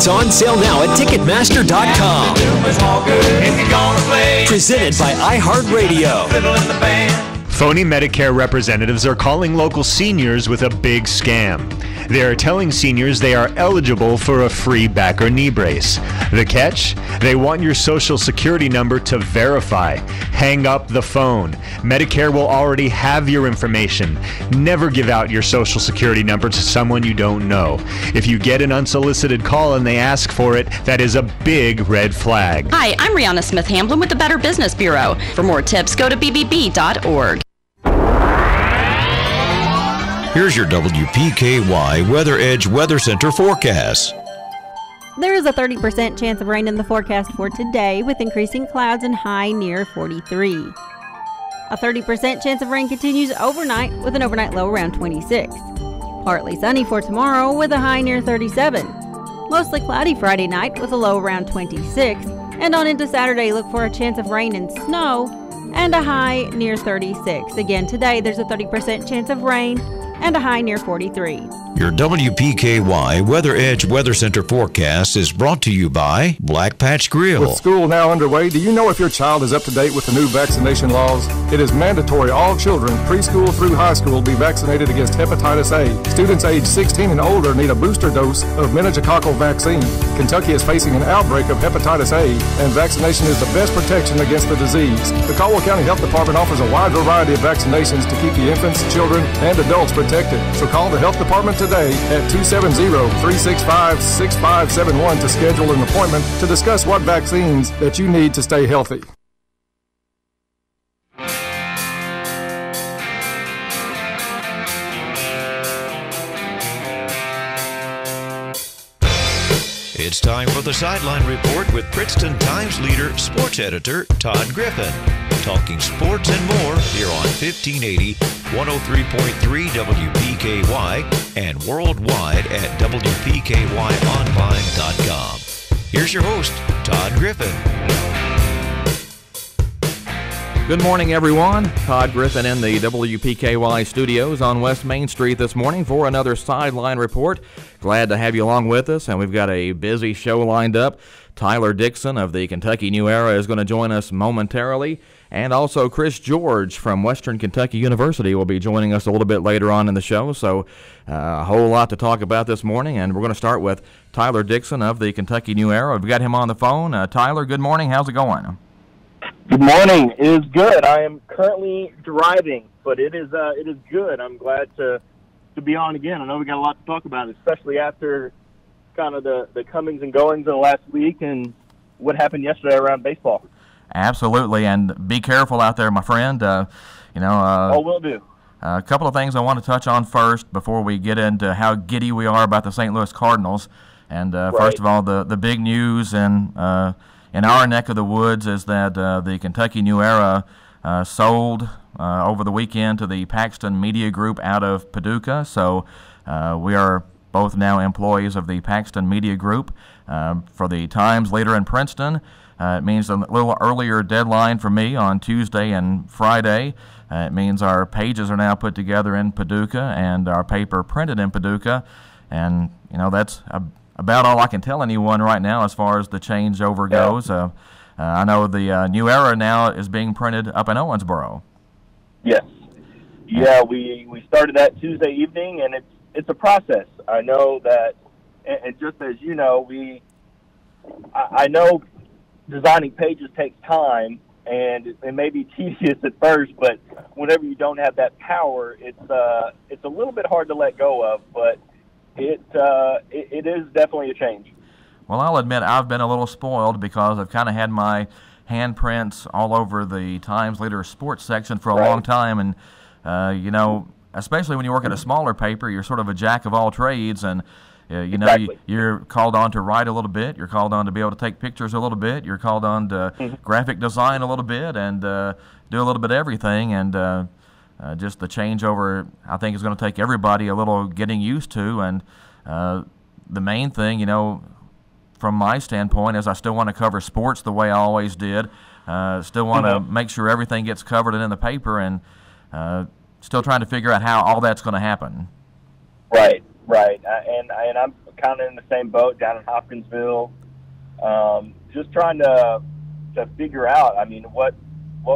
Tickets on sale now at Ticketmaster.com. Presented by iHeartRadio. Phony Medicare representatives are calling local seniors with a big scam. They are telling seniors they are eligible for a free back or knee brace. The catch? They want your Social Security number to verify. Hang up the phone. Medicare will already have your information. Never give out your Social Security number to someone you don't know. If you get an unsolicited call and they ask for it, that is a big red flag. Hi, I'm Rihanna Smith Hamblin with the Better Business Bureau. For more tips, go to bbb.org. Here's your WPKY Weather Edge Weather Center forecast. There is a 30% chance of rain in the forecast for today, with increasing clouds and high near 43. A 30% chance of rain continues overnight, with an overnight low around 26. Partly sunny for tomorrow, with a high near 37. Mostly cloudy Friday night, with a low around 26. And on into Saturday, look for a chance of rain and snow, and a high near 36. Again, today there's a 30% chance of rain and a high near 43. Your WPKY Weather Edge Weather Center forecast is brought to you by Black Patch Grill. With school now underway, do you know if your child is up to date with the new vaccination laws? It is mandatory all children, preschool through high school, be vaccinated against hepatitis A. Students age 16 and older need a booster dose of meningococcal vaccine. Kentucky is facing an outbreak of hepatitis A, and vaccination is the best protection against the disease. The Caldwell County Health Department offers a wide variety of vaccinations to keep the infants, children, and adults protected. So call the Health Department today at 270-365-6571 to schedule an appointment to discuss what vaccines that you need to stay healthy. It's time for the Sideline Report with Princeton Times leader, sports editor Todd Griffin. Talking sports and more here on 1580, 103.3 WPKY, and worldwide at WPKYonline.com. Here's your host, Todd Griffin. Good morning, everyone. Todd Griffin in the WPKY studios on West Main Street this morning for another Sideline Report. Glad to have you along with us, and we've got a busy show lined up. Tyler Dixon of the Kentucky New Era is going to join us momentarily, and also Chris George from Western Kentucky University will be joining us a little bit later on in the show. So a whole lot to talk about this morning, and we're going to start with Tyler Dixon of the Kentucky New Era. We've got him on the phone. Tyler, good morning. How's it going? Good morning. It is good. I am currently driving, but it is good. I'm glad to be on again. I know we got a lot to talk about, especially after kind of the comings and goings of the last week and what happened yesterday around baseball. Absolutely, and be careful out there, my friend. Will do. A couple of things I want to touch on first before we get into how giddy we are about the St. Louis Cardinals. And first of all, the big news in our neck of the woods is that the Kentucky New Era sold over the weekend to the Paxton Media Group out of Paducah. So we are both now employees of the Paxton Media Group. For the Times leader in Princeton, it means a little earlier deadline for me on Tuesday and Friday. It means our pages are now put together in Paducah and our paper printed in Paducah. And, that's about all I can tell anyone right now as far as the changeover goes. I know the New Era now is being printed up in Owensboro. Yes. Yeah, we started that Tuesday evening, and it's a process. I know that, and just as you know, I know designing pages takes time, and it may be tedious at first, but whenever you don't have that power, it's a little bit hard to let go of, but it is definitely a change. Well, I'll admit I've been a little spoiled because I've kind of had my handprints all over the Times Leader sports section for a long time, and especially when you work at a smaller paper, you're sort of a jack of all trades, and exactly. You're called on to write a little bit, you're called on to be able to take pictures a little bit, you're called on to graphic design a little bit, and do a little bit of everything, and just the changeover, I think, is going to take everybody a little getting used to. And the main thing, from my standpoint, is I still want to cover sports the way I always did. Still want to make sure everything gets covered in the paper, and still trying to figure out how all that's going to happen. Right. And I'm kind of in the same boat down in Hopkinsville. Just trying to figure out, I mean, what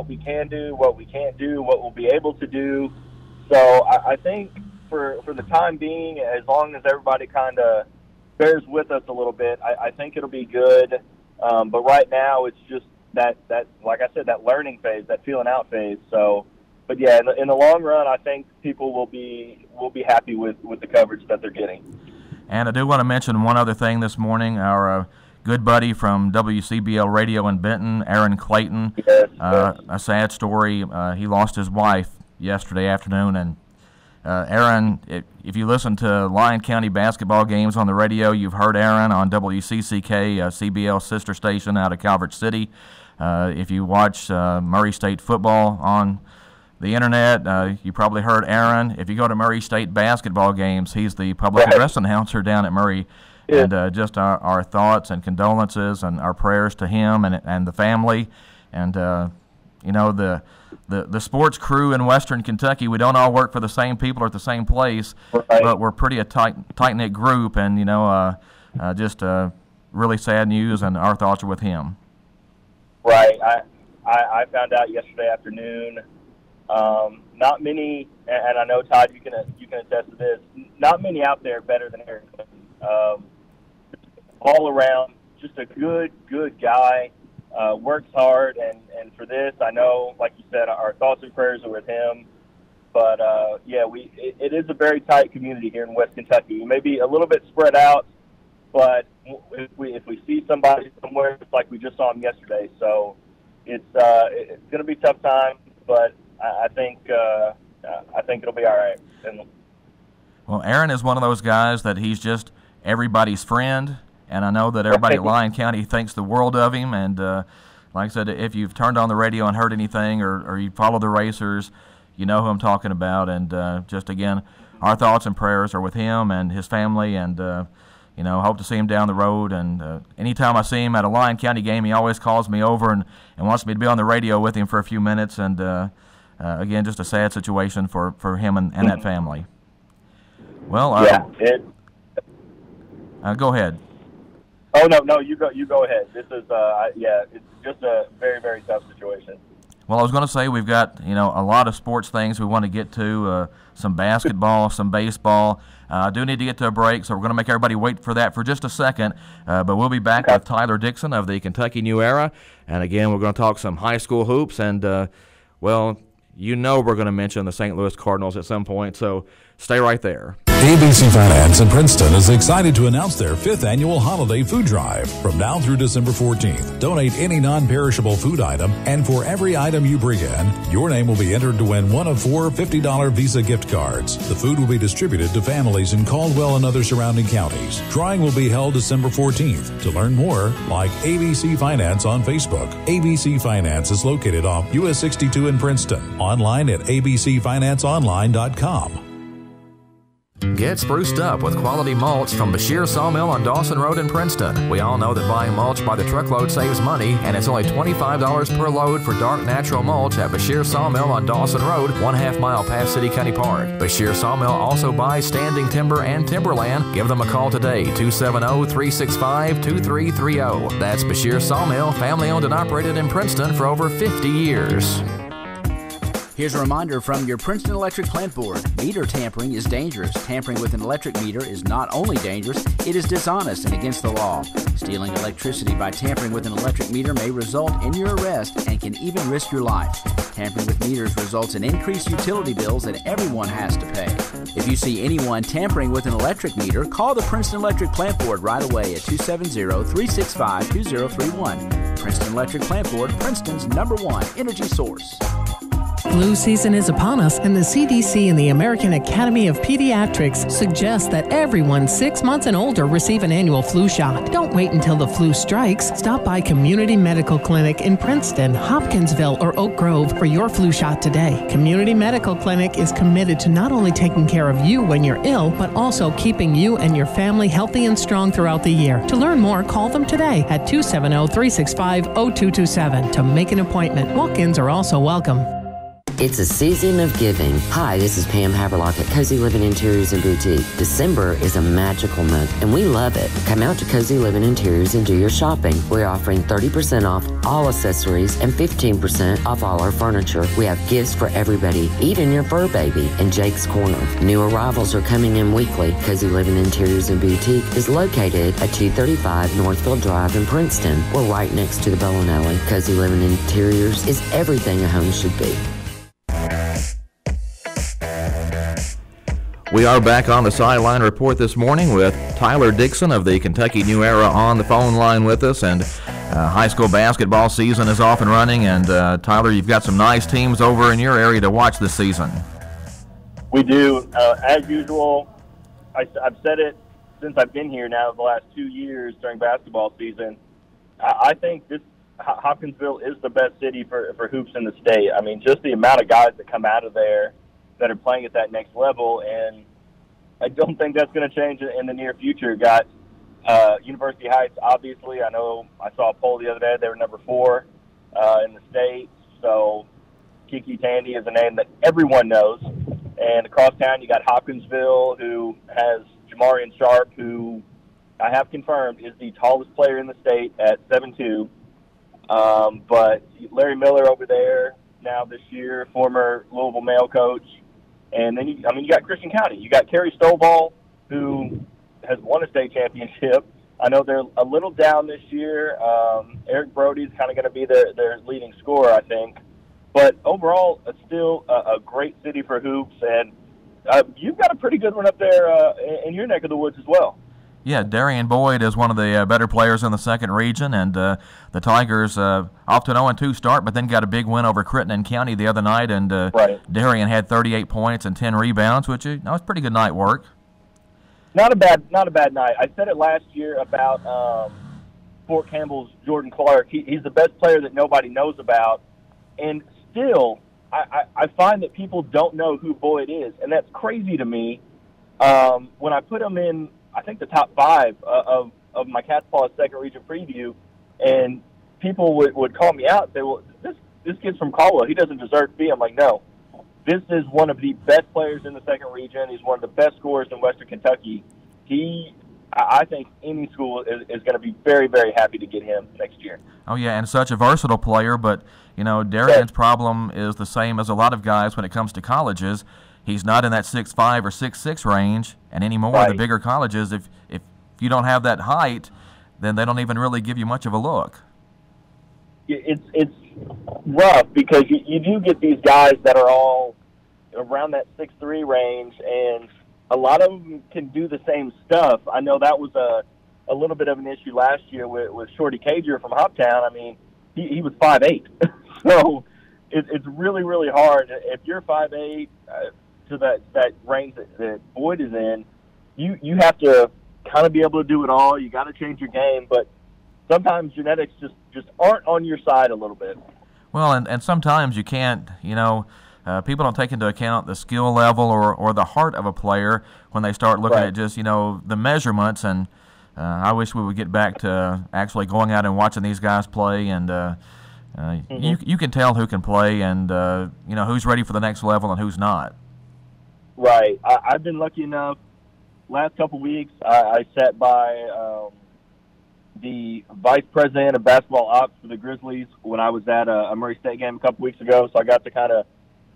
we can do, what we can't do, what we'll be able to do. So I think for the time being, as long as everybody kind of bears with us a little bit, I think it'll be good. But right now, it's just that like I said, that learning phase, that feeling out phase. So, but yeah, in the long run, I think people will be happy with the coverage that they're getting. And I do want to mention one other thing this morning. Our good buddy from WCBL Radio in Benton, Aaron Clayton. Yes. A sad story. He lost his wife yesterday afternoon, and Aaron, if you listen to Lyon County basketball games on the radio, you've heard Aaron on WCCK, CBL sister station out of Calvert City. If you watch Murray State football on the internet, you probably heard Aaron. If you go to Murray State basketball games, he's the public address announcer down at Murray. Yeah. And just our thoughts and condolences and our prayers to him and the family. And, you know, the sports crew in Western Kentucky, we don't all work for the same people or at the same place, right, but we're pretty a tight-knit group. And, you know, just really sad news, and our thoughts are with him. Right. I found out yesterday afternoon. Not many, and I know, Todd, you can attest to this, not many out there better than Aaron Clinton. All around, just a good guy, works hard, and for this, I know, like you said, our thoughts and prayers are with him. But, yeah, it is a very tight community here in West Kentucky. We may be a little bit spread out, but if we see somebody somewhere, it's like we just saw him yesterday. So it's going to be a tough time, but I think it'll be all right. Well, Aaron is one of those guys that he's just everybody's friend. And I know that everybody at Lyon County thinks the world of him. And like I said, if you've turned on the radio and heard anything or you follow the racers, you know who I'm talking about. And just, again, our thoughts and prayers are with him and his family. And, you know, hope to see him down the road. And anytime I see him at a Lyon County game, he always calls me over and wants me to be on the radio with him for a few minutes. And, again, just a sad situation for him and that family. Well, go ahead. Oh, no, you go ahead. This is, it's just a very, very tough situation. Well, I was going to say we've got, you know, a lot of sports things we want to get to, some basketball, some baseball. I do need to get to a break, so we're going to make everybody wait for that for just a second. But we'll be back with Tyler Dixon of the Kentucky New Era. And, again, we're going to talk some high school hoops. And, well, you know we're going to mention the St. Louis Cardinals at some point, so stay right there. ABC Finance in Princeton is excited to announce their 5th annual holiday food drive. From now through December 14th, donate any non-perishable food item, and for every item you bring in, your name will be entered to win one of 4 $50 Visa gift cards. The food will be distributed to families in Caldwell and other surrounding counties. Drawing will be held December 14th. To learn more, like ABC Finance on Facebook. ABC Finance is located off US 62 in Princeton. Online at abcfinanceonline.com. Get spruced up with quality mulch from Bashir Sawmill on Dawson Road in Princeton. We all know that buying mulch by the truckload saves money, and it's only $25 per load for dark natural mulch at Bashir Sawmill on Dawson Road, 1/2 mile past City County Park. Bashir Sawmill also buys standing timber and timberland. Give them a call today, 270-365-2330. That's Bashir Sawmill, family owned and operated in Princeton for over 50 years. Here's a reminder from your Princeton Electric Plant Board. Meter tampering is dangerous. Tampering with an electric meter is not only dangerous, it is dishonest and against the law. Stealing electricity by tampering with an electric meter may result in your arrest and can even risk your life. Tampering with meters results in increased utility bills that everyone has to pay. If you see anyone tampering with an electric meter, call the Princeton Electric Plant Board right away at 270-365-2031. Princeton Electric Plant Board, Princeton's #1 energy source. Flu season is upon us, and the CDC and the American Academy of Pediatrics suggest that everyone 6 months and older receive an annual flu shot. Don't wait until the flu strikes. Stop by Community Medical Clinic in Princeton, Hopkinsville, or Oak Grove for your flu shot today. Community Medical Clinic is committed to not only taking care of you when you're ill, but also keeping you and your family healthy and strong throughout the year. To learn more, call them today at 270-365-0227 to make an appointment. Walk-ins are also welcome. It's a season of giving. Hi, this is Pam Haverlock at Cozy Living Interiors and Boutique. December is a magical month, and we love it. Come out to Cozy Living Interiors and do your shopping. We're offering 30% off all accessories and 15% off all our furniture. We have gifts for everybody, even your fur baby, in Jake's Corner. New arrivals are coming in weekly. Cozy Living Interiors and Boutique is located at 235 Northfield Drive in Princeton. We're right next to the bowling alley. Cozy Living Interiors is everything a home should be. We are back on the Sideline Report this morning with Tyler Dixon of the Kentucky New Era on the phone line with us, and high school basketball season is off and running, and Tyler, you've got some nice teams over in your area to watch this season. We do. As usual, I've said it since I've been here now the last 2 years during basketball season. I think this Hopkinsville is the best city for hoops in the state. I mean, just the amount of guys that come out of there that are playing at that next level, and I don't think that's going to change in the near future. Got University Heights, obviously. I know I saw a poll the other day. They were number 4 in the state. So Kiki Tandy is a name that everyone knows. And across town, you got Hopkinsville, who has Jamarian Sharp, who I have confirmed is the tallest player in the state at 7'2". But Larry Miller over there now this year, former Louisville male coach. And then, you got Christian County. You got Kerry Stovall, who has won a state championship. I know they're a little down this year. Eric Brody's kind of going to be their leading scorer, I think. But overall, it's still a great city for hoops. And you've got a pretty good one up there in your neck of the woods as well. Yeah, Darian Boyd is one of the better players in the second region, and the Tigers off to an 0-2 start, but then got a big win over Crittenden County the other night, and right. Darian had 38 points and 10 rebounds, which was pretty good night work. Not a bad night. I said it last year about Fort Campbell's Jordan Clark. He's the best player that nobody knows about, and still, I find that people don't know who Boyd is, and that's crazy to me. When I put him in, I think, the top 5 of my Cat's Paw second region preview, and people would call me out and say, well, this kid's from Caldwell. He doesn't deserve to be. I'm like, no. This is one of the best players in the second region. He's one of the best scorers in Western Kentucky. I think any school is going to be very, very happy to get him next year. Oh, yeah, and such a versatile player, but, Darian's problem is the same as a lot of guys when it comes to colleges. He's not in that 6'5" or 6'6" range, and anymore, right. The bigger colleges, if you don't have that height, then they don't even really give you much of a look. It's rough because you do get these guys that are all around that 6'3" range, and a lot of them can do the same stuff. I know that was a little bit of an issue last year with Shorty Cager from Hoptown. I mean, he was 5'8", so it's really, really hard. If you're 5'8", to that range that Boyd is in, you have to kind of be able to do it all. You got to change your game, but sometimes genetics just aren't on your side a little bit. Well, and sometimes you can't, people don't take into account the skill level or the heart of a player when they start looking right. at just, the measurements, and I wish we would get back to actually going out and watching these guys play, and you can tell who can play and, who's ready for the next level and who's not. Right. I've been lucky enough, last couple weeks, I sat by the vice president of basketball ops for the Grizzlies when I was at a Murray State game a couple weeks ago, so I got to kind of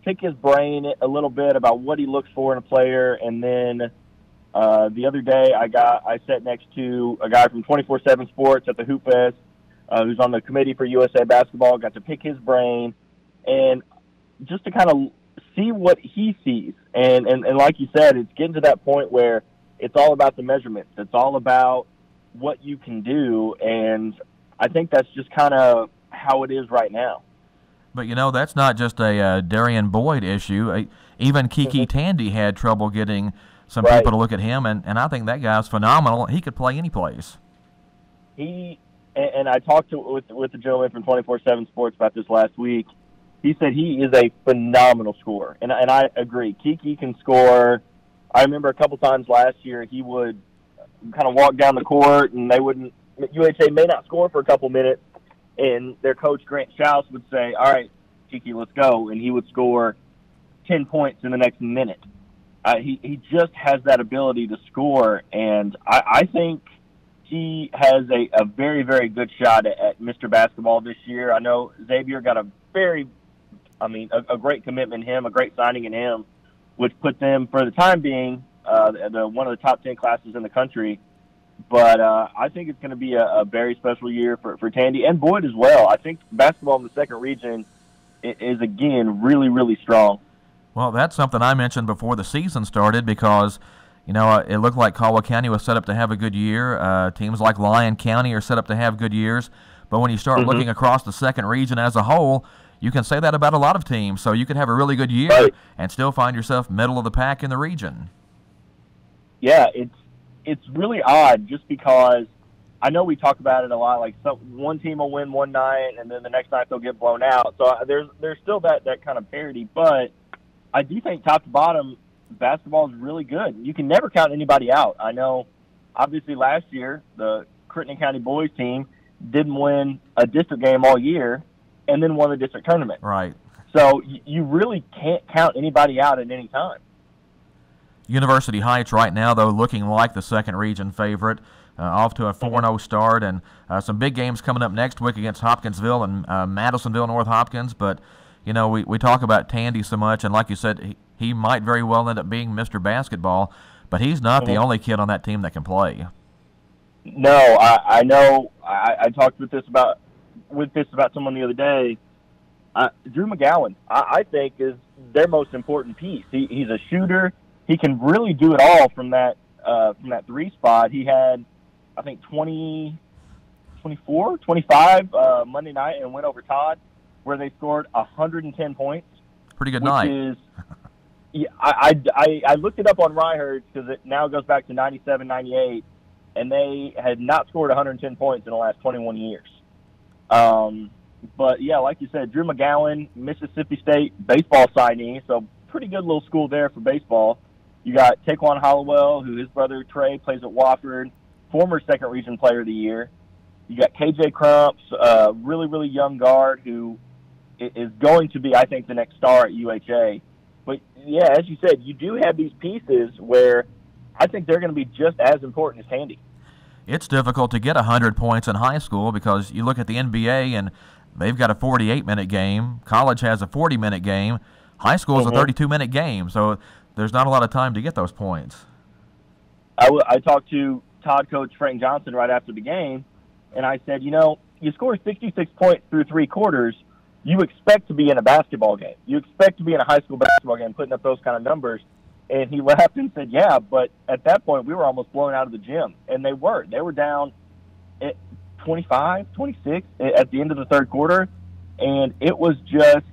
pick his brain a little bit about what he looks for in a player. And then the other day I sat next to a guy from 24/7 Sports at the Hoop Fest who's on the committee for USA Basketball, got to pick his brain and just to kind of see what he sees. And like you said, it's getting to that point where it's all about the measurements. It's all about what you can do, and I think that's just kind of how it is right now. But, that's not just a Darian Boyd issue. Even Kiki Tandy had trouble getting some right. people to look at him, and I think that guy's phenomenal. He could play any place. And I talked with the gentleman from 24/7 Sports about this last week. He said he is a phenomenal scorer, and I agree. Kiki can score. I remember a couple times last year he would kind of walk down the court, and UHA may not score for a couple minutes, and their coach, Grant Schaus, would say, all right, Kiki, let's go, and he would score 10 points in the next minute. He just has that ability to score, and I think he has a very, very good shot at Mr. Basketball this year. I know Xavier got a great commitment in him, a great signing in him, which put them, for the time being, one of the top 10 classes in the country. But I think it's going to be a very special year for Tandy and Boyd as well. I think basketball in the second region is, again, really, really strong. Well, that's something I mentioned before the season started because, it looked like Caldwell County was set up to have a good year. Teams like Lyon County are set up to have good years. But when you start looking across the second region as a whole, you can say that about a lot of teams. So you could have a really good year and still find yourself middle of the pack in the region. Yeah, it's really odd just because I know we talk about it a lot. Like one team will win one night and then the next night they'll get blown out. So there's still that kind of parity. But I do think top to bottom basketball is really good. You can never count anybody out. I know, obviously, last year the Crittenden County boys team didn't win a district game all year and then won the district tournament. Right. So you really can't count anybody out at any time. University Heights right now, though, looking like the second region favorite, off to a 4-0 start, and some big games coming up next week against Hopkinsville and Madisonville North Hopkins. But, we talk about Tandy so much, and like you said, he might very well end up being Mr. Basketball, but he's not the only kid on that team that can play. No, I know. I talked with this about someone the other day. Drew McGowan, I think, is their most important piece. He's a shooter. He can really do it all from that three spot. He had, I think, 25 Monday night and went over Todd, where they scored 110 points. Pretty good night. Is, yeah, I looked it up on Ryhurst because it now goes back to 97, 98, and they had not scored 110 points in the last 21 years. But, yeah, like you said, Drew McGowan, Mississippi State baseball signee, so pretty good little school there for baseball. You got Taquan Hollowell, who his brother Trey plays at Wofford, former second region player of the year. You got KJ Crumps, really, really young guard who is going to be, I think, the next star at UHA. But, yeah, as you said, you do have these pieces where I think they're going to be just as important as Tandy. It's difficult to get 100 points in high school because you look at the NBA and they've got a 48-minute game. College has a 40-minute game. High school is a 32-minute game, so there's not a lot of time to get those points. I talked to Todd coach Frank Johnson right after the game, and I said, you score 66 points through three quarters, you expect to be in a basketball game. You expect to be in a high school basketball game putting up those kind of numbers. And he laughed and said, yeah, but at that point we were almost blown out of the gym. And they were. They were down at 25, 26 at the end of the third quarter, and it was just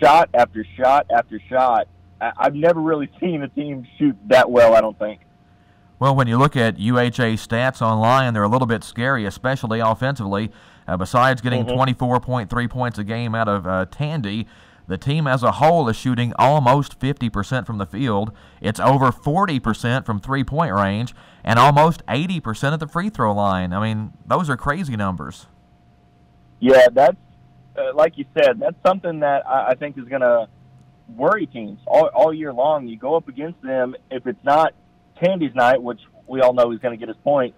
shot after shot after shot. I've never really seen a team shoot that well, I don't think. Well, when you look at UHA stats online, they're a little bit scary, especially offensively. Besides getting 24.3 points a game out of Tandy, the team as a whole is shooting almost 50% from the field. It's over 40% from three-point range and almost 80% at the free throw line. I mean, those are crazy numbers. Yeah, that's, like you said, that's something that I think is going to worry teams all year long. You go up against them, if it's not Tandy's night, which we all know he's going to get his point,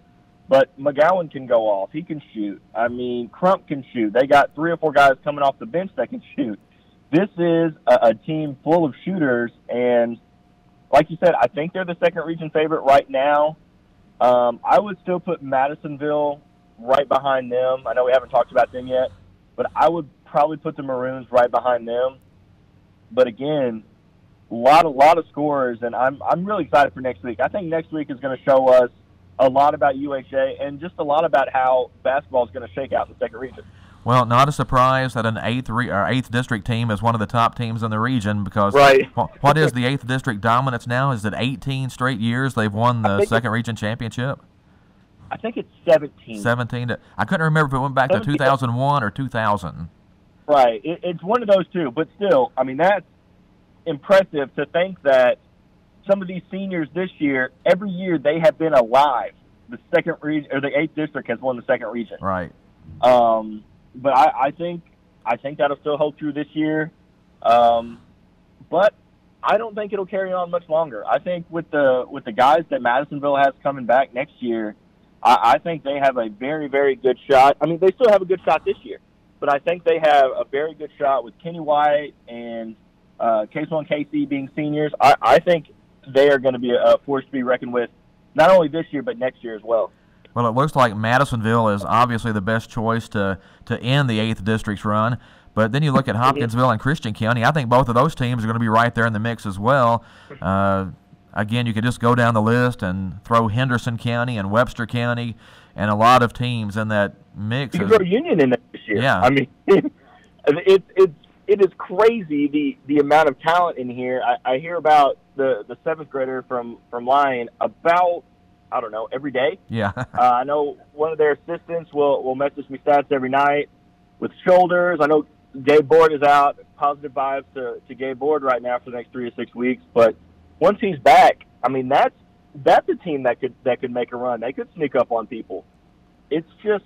but McGowan can go off. He can shoot. I mean, Crump can shoot. They got 3 or 4 guys coming off the bench that can shoot. This is a team full of shooters, and like you said, I think they're the second region favorite right now. I would still put Madisonville right behind them. I know we haven't talked about them yet, but I would probably put the Maroons right behind them. But again, a lot of scorers, and I'm really excited for next week. I think next week is going to show us a lot about UHA and just a lot about how basketball is going to shake out in the second region. Well, not a surprise that an 8th district team is one of the top teams in the region because what is the 8th district dominance now? Is it 18 straight years they've won the second region championship? I think it's 17. 17. I couldn't remember if it went back to 2001 or 2000. Right. It's one of those two, but still, I mean, that's impressive to think that some of these seniors this year, every year they have been alive. The second region or the 8th district has won the second region. Right. But I think I think that'll still hold true this year. But I don't think it'll carry on much longer. I think with the guys that Madisonville has coming back next year, I think they have a very, very good shot. I mean, they still have a good shot this year, but I think they have a very good shot with Kenny White and K1 KC being seniors. I think they are going to be a force to be reckoned with, not only this year, but next year as well. Well, it looks like Madisonville is obviously the best choice to end the 8th District's run. But then you look at Hopkinsville and Christian County. I think both of those teams are going to be right there in the mix as well. Again, you could just go down the list and throw Henderson County and Webster County and a lot of teams in that mix. You can throw Union in there this year. Yeah. I mean, it is crazy the amount of talent in here. I hear about the 7th grader from Lyon about, I don't know, every day. Yeah. I know one of their assistants will message me stats every night with shoulders. I know Gabe Board is out. Positive vibes to Gabe Board right now for the next 3 to 6 weeks. But once he's back, I mean, that's a team that could make a run. They could sneak up on people. It's just,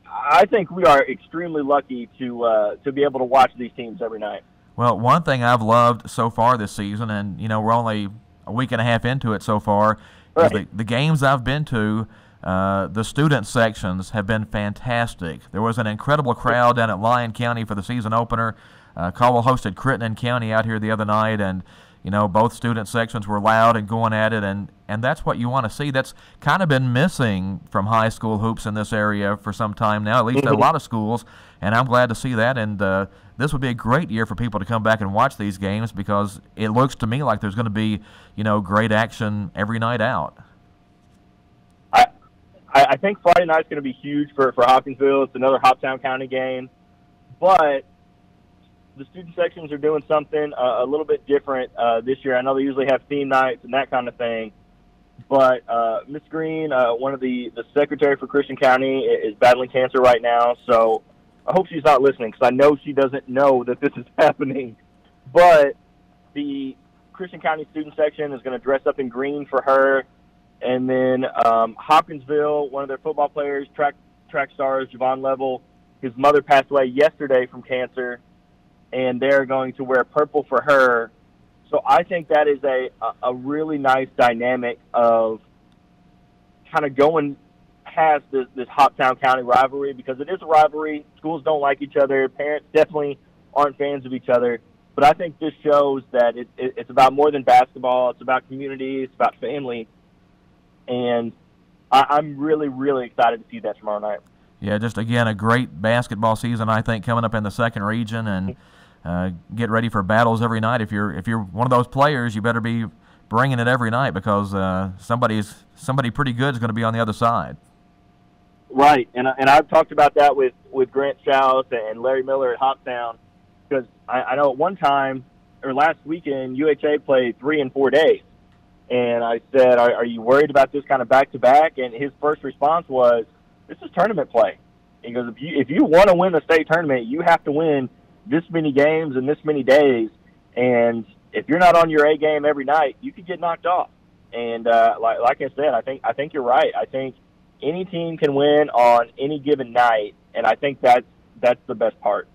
I think we are extremely lucky to be able to watch these teams every night. Well, one thing I've loved so far this season, and we're only a week and a half into it so far, right, is the games I've been to. The student sections have been fantastic. There was an incredible crowd down at Lyon County for the season opener. Caldwell hosted Crittenden County out here the other night, and both student sections were loud and going at it, and that's what you want to see. That's kind of been missing from high school hoops in this area for some time now, at least at a lot of schools, and I'm glad to see that. And this would be a great year for people to come back and watch these games, because it looks to me like there's going to be, great action every night out. I think Friday night's going to be huge for Hopkinsville. It's another Hoptown County game. But the student sections are doing something a little bit different this year. I know they usually have theme nights and that kind of thing. But Miss Green, one of the secretary for Christian County, is battling cancer right now. So I hope she's not listening, because I know she doesn't know that this is happening. But the Christian County student section is going to dress up in green for her. And then Hopkinsville, one of their football players, track stars, Javon Level, his mother passed away yesterday from cancer, and they're going to wear purple for her. So I think that is a really nice dynamic of kind of going past this Hoptown County rivalry, because it is a rivalry. Schools don't like each other. Parents definitely aren't fans of each other. But I think this shows that it's about more than basketball. It's about community. It's about family. And I'm really, really excited to see that tomorrow night. Yeah, just, again, a great basketball season, I think, coming up in the second region. And get ready for battles every night. If you're one of those players, you better be bringing it every night, because somebody pretty good is going to be on the other side. Right, and I've talked about that with Grant Strauss and Larry Miller at Hoptown, because I know at one time, or last weekend, UHA played 3 and 4 days. And I said, are you worried about this kind of back-to-back? And his first response was, this is tournament play. He goes, if you want to win the state tournament, you have to win this many games in this many days. And if you're not on your A game every night, you could get knocked off. And like I said, I think you're right. I think any team can win on any given night, and I think that's the best part.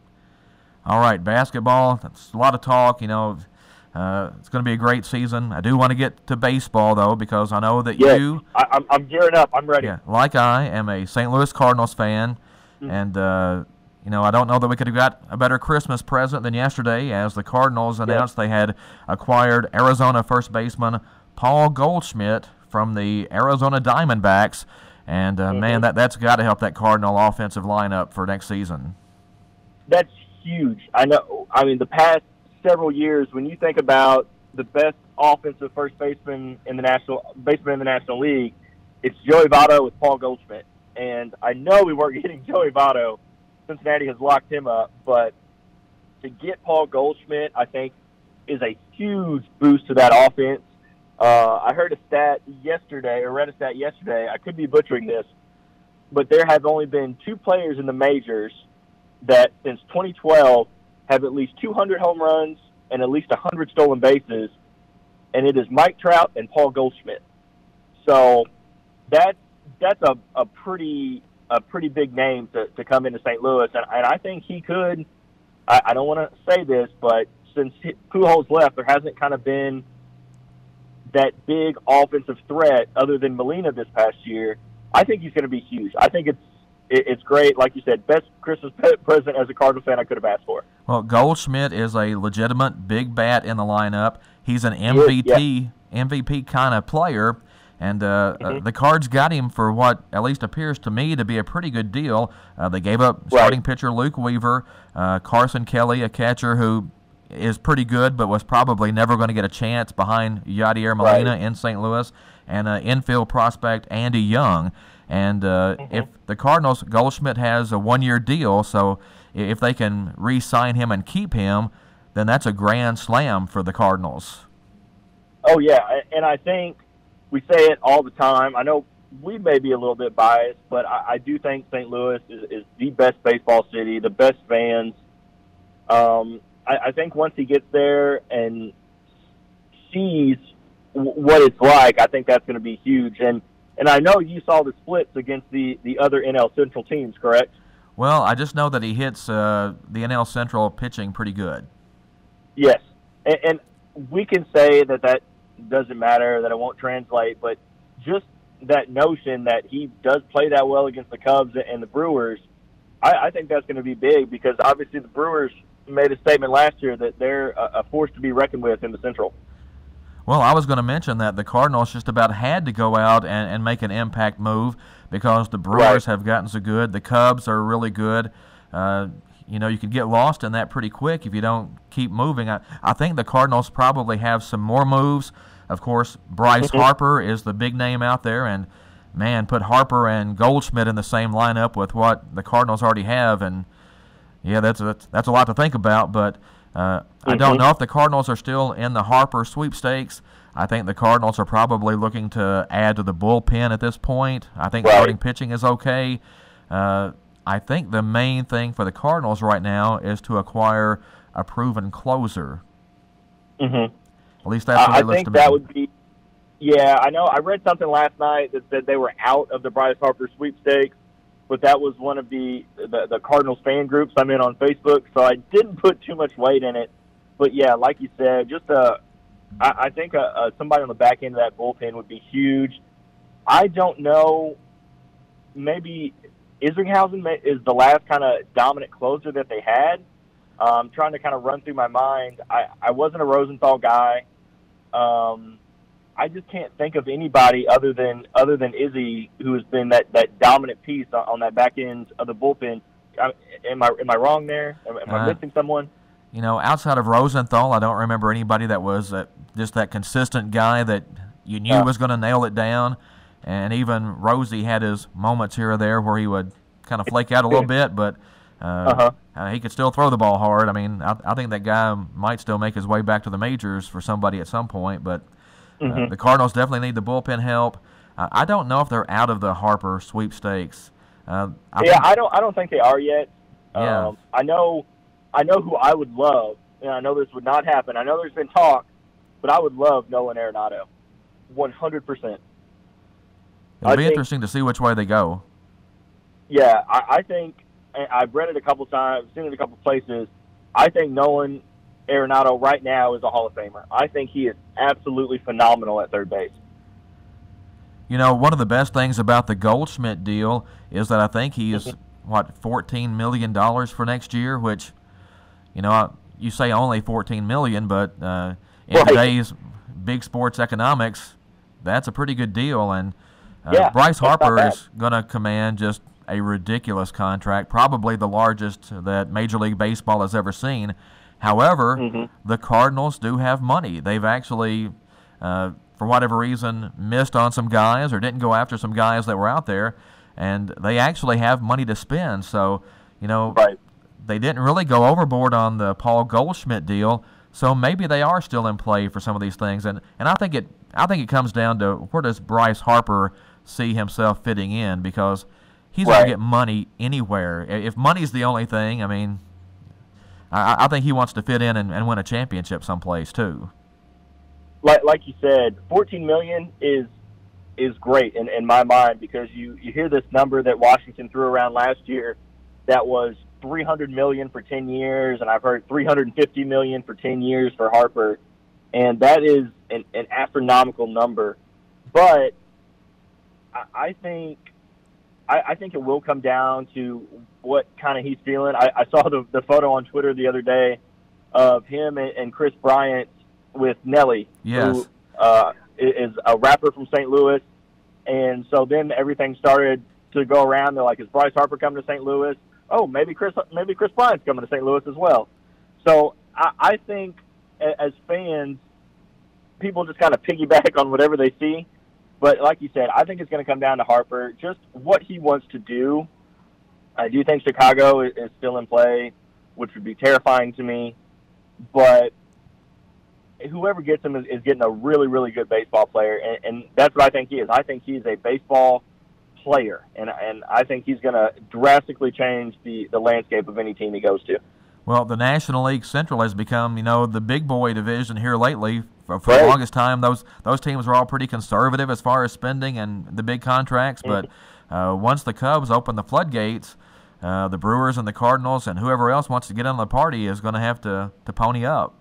All right, basketball, that's a lot of talk, It's going to be a great season. I do want to get to baseball, though, because I know that you... I'm gearing up. I'm ready. Yeah, like I am a St. Louis Cardinals fan, and, I don't know that we could have got a better Christmas present than yesterday, as the Cardinals announced they had acquired Arizona first baseman Paul Goldschmidt from the Arizona Diamondbacks, and, man, that's got to help that Cardinal offensive lineup for next season. That's huge. I know. I mean, the past several years, when you think about the best offensive first baseman in the National League, it's Joey Votto with Paul Goldschmidt. And I know we weren't getting Joey Votto. Cincinnati has locked him up, but to get Paul Goldschmidt, I think, is a huge boost to that offense. I heard a stat yesterday, or read a stat yesterday. I could be butchering this, but there have only been 2 players in the majors that since 2012 have at least 200 home runs and at least 100 stolen bases, and it is Mike Trout and Paul Goldschmidt. So that's a pretty a pretty big name to come into St. Louis, and I think he could. I don't want to say this, but since Pujols left, there hasn't kind of been that big offensive threat other than Molina this past year. I think he's going to be huge. I think it's great. Like you said, best Christmas present as a Cardinal fan I could have asked for. Well, Goldschmidt is a legitimate big bat in the lineup. He's an MVP kind of player. And the Cards got him for what at least appears to me to be a pretty good deal. They gave up starting pitcher Luke Weaver, Carson Kelly, a catcher who is pretty good but was probably never going to get a chance behind Yadier Molina in St. Louis, and infield prospect Andy Young. And if the Cardinals, Goldschmidt has a one-year deal, so if they can re-sign him and keep him, then that's a grand slam for the Cardinals. Oh, yeah, and I think we say it all the time. I know we may be a little bit biased, but I do think St. Louis is the best baseball city, the best fans. I think once he gets there and sees what it's like, I think that's going to be huge. And I know you saw the splits against the other NL Central teams, correct? Well, I just know that he hits the NL Central pitching pretty good. Yes, and we can say that doesn't matter, that it won't translate, but just that notion that he does play that well against the Cubs and the Brewers, I think that's going to be big, because obviously the Brewers made a statement last year that they're a force to be reckoned with in the Central. Well, I was going to mention that the Cardinals just about had to go out and make an impact move, because the Brewers have gotten so good. The Cubs are really good. You can get lost in that pretty quick if you don't keep moving. I think the Cardinals probably have some more moves. Of course, Bryce Harper is the big name out there, and, man, put Harper and Goldschmidt in the same lineup with what the Cardinals already have, and, yeah, that's a lot to think about. But I don't know if the Cardinals are still in the Harper sweepstakes. I think the Cardinals are probably looking to add to the bullpen at this point. I think starting pitching is okay. I think the main thing for the Cardinals right now is to acquire a proven closer. At least that's what they list to me. I think that would be, I know. I read something last night that said they were out of the Bryce Harper sweepstakes, but that was one of the Cardinals fan groups I'm in on Facebook, so I didn't put too much weight in it. But, yeah, like you said, just I think somebody on the back end of that bullpen would be huge. I don't know, maybe Isringhausen is the last kind of dominant closer that they had. I'm trying to kind of run through my mind. I wasn't a Rosenthal guy. I just can't think of anybody other than Izzy who has been that dominant piece on that back end of the bullpen. Am I wrong there? Am I missing someone? Outside of Rosenthal, I don't remember anybody that was just that consistent guy that you knew was going to nail it down. And even Rosie had his moments here or there where he would kind of flake out a little bit, but he could still throw the ball hard. I mean, I think that guy might still make his way back to the majors for somebody at some point, but the Cardinals definitely need the bullpen help. I don't know if they're out of the Harper sweepstakes. I don't think they are yet. Yeah. I know who I would love, and I know this would not happen. I know there's been talk, but I would love Nolan Arenado, 100%. It'll be interesting to see which way they go. Yeah, I think, and I've read it a couple times, seen it a couple places, I think Nolan Arenado right now is a Hall of Famer. I think he is absolutely phenomenal at third base. One of the best things about the Goldschmidt deal is that I think he is, $14 million for next year, which, you say only $14 million, but in today's big sports economics, that's a pretty good deal. And Bryce Harper is going to command just a ridiculous contract, probably the largest that Major League Baseball has ever seen. However, the Cardinals do have money. They've actually, for whatever reason, missed on some guys or didn't go after some guys that were out there, and they actually have money to spend. So, they didn't really go overboard on the Paul Goldschmidt deal, so maybe they are still in play for some of these things. And I think it comes down to, where does Bryce Harper see himself fitting in, because he's going to get money anywhere. If money's the only thing, I mean, I think he wants to fit in and win a championship someplace too. Like you said, $14 million is is great in my mind, because you hear this number that Washington threw around last year that was $300 million for 10 years, and I've heard $350 million for 10 years for Harper, and that is an astronomical number. But I think it will come down to what kind of he's feeling. I saw the photo on Twitter the other day of him and Chris Bryant with Nelly, yes, who is a rapper from St. Louis. And so then everything started to go around. They're like, is Bryce Harper coming to St. Louis? Oh, maybe Chris Bryant's coming to St. Louis as well. So I think as fans, people just kind of piggyback on whatever they see. But like you said, I think it's going to come down to Harper, just what he wants to do. I do think Chicago is still in play, which would be terrifying to me. But whoever gets him is getting a really, really good baseball player, and that's what I think he is. I think he's a baseball player, and I think he's going to drastically change the landscape of any team he goes to. Well, the National League Central has become, the big boy division here lately. For the longest time, those teams were all pretty conservative as far as spending and the big contracts. But once the Cubs open the floodgates, the Brewers and the Cardinals and whoever else wants to get on the party is going to have to pony up.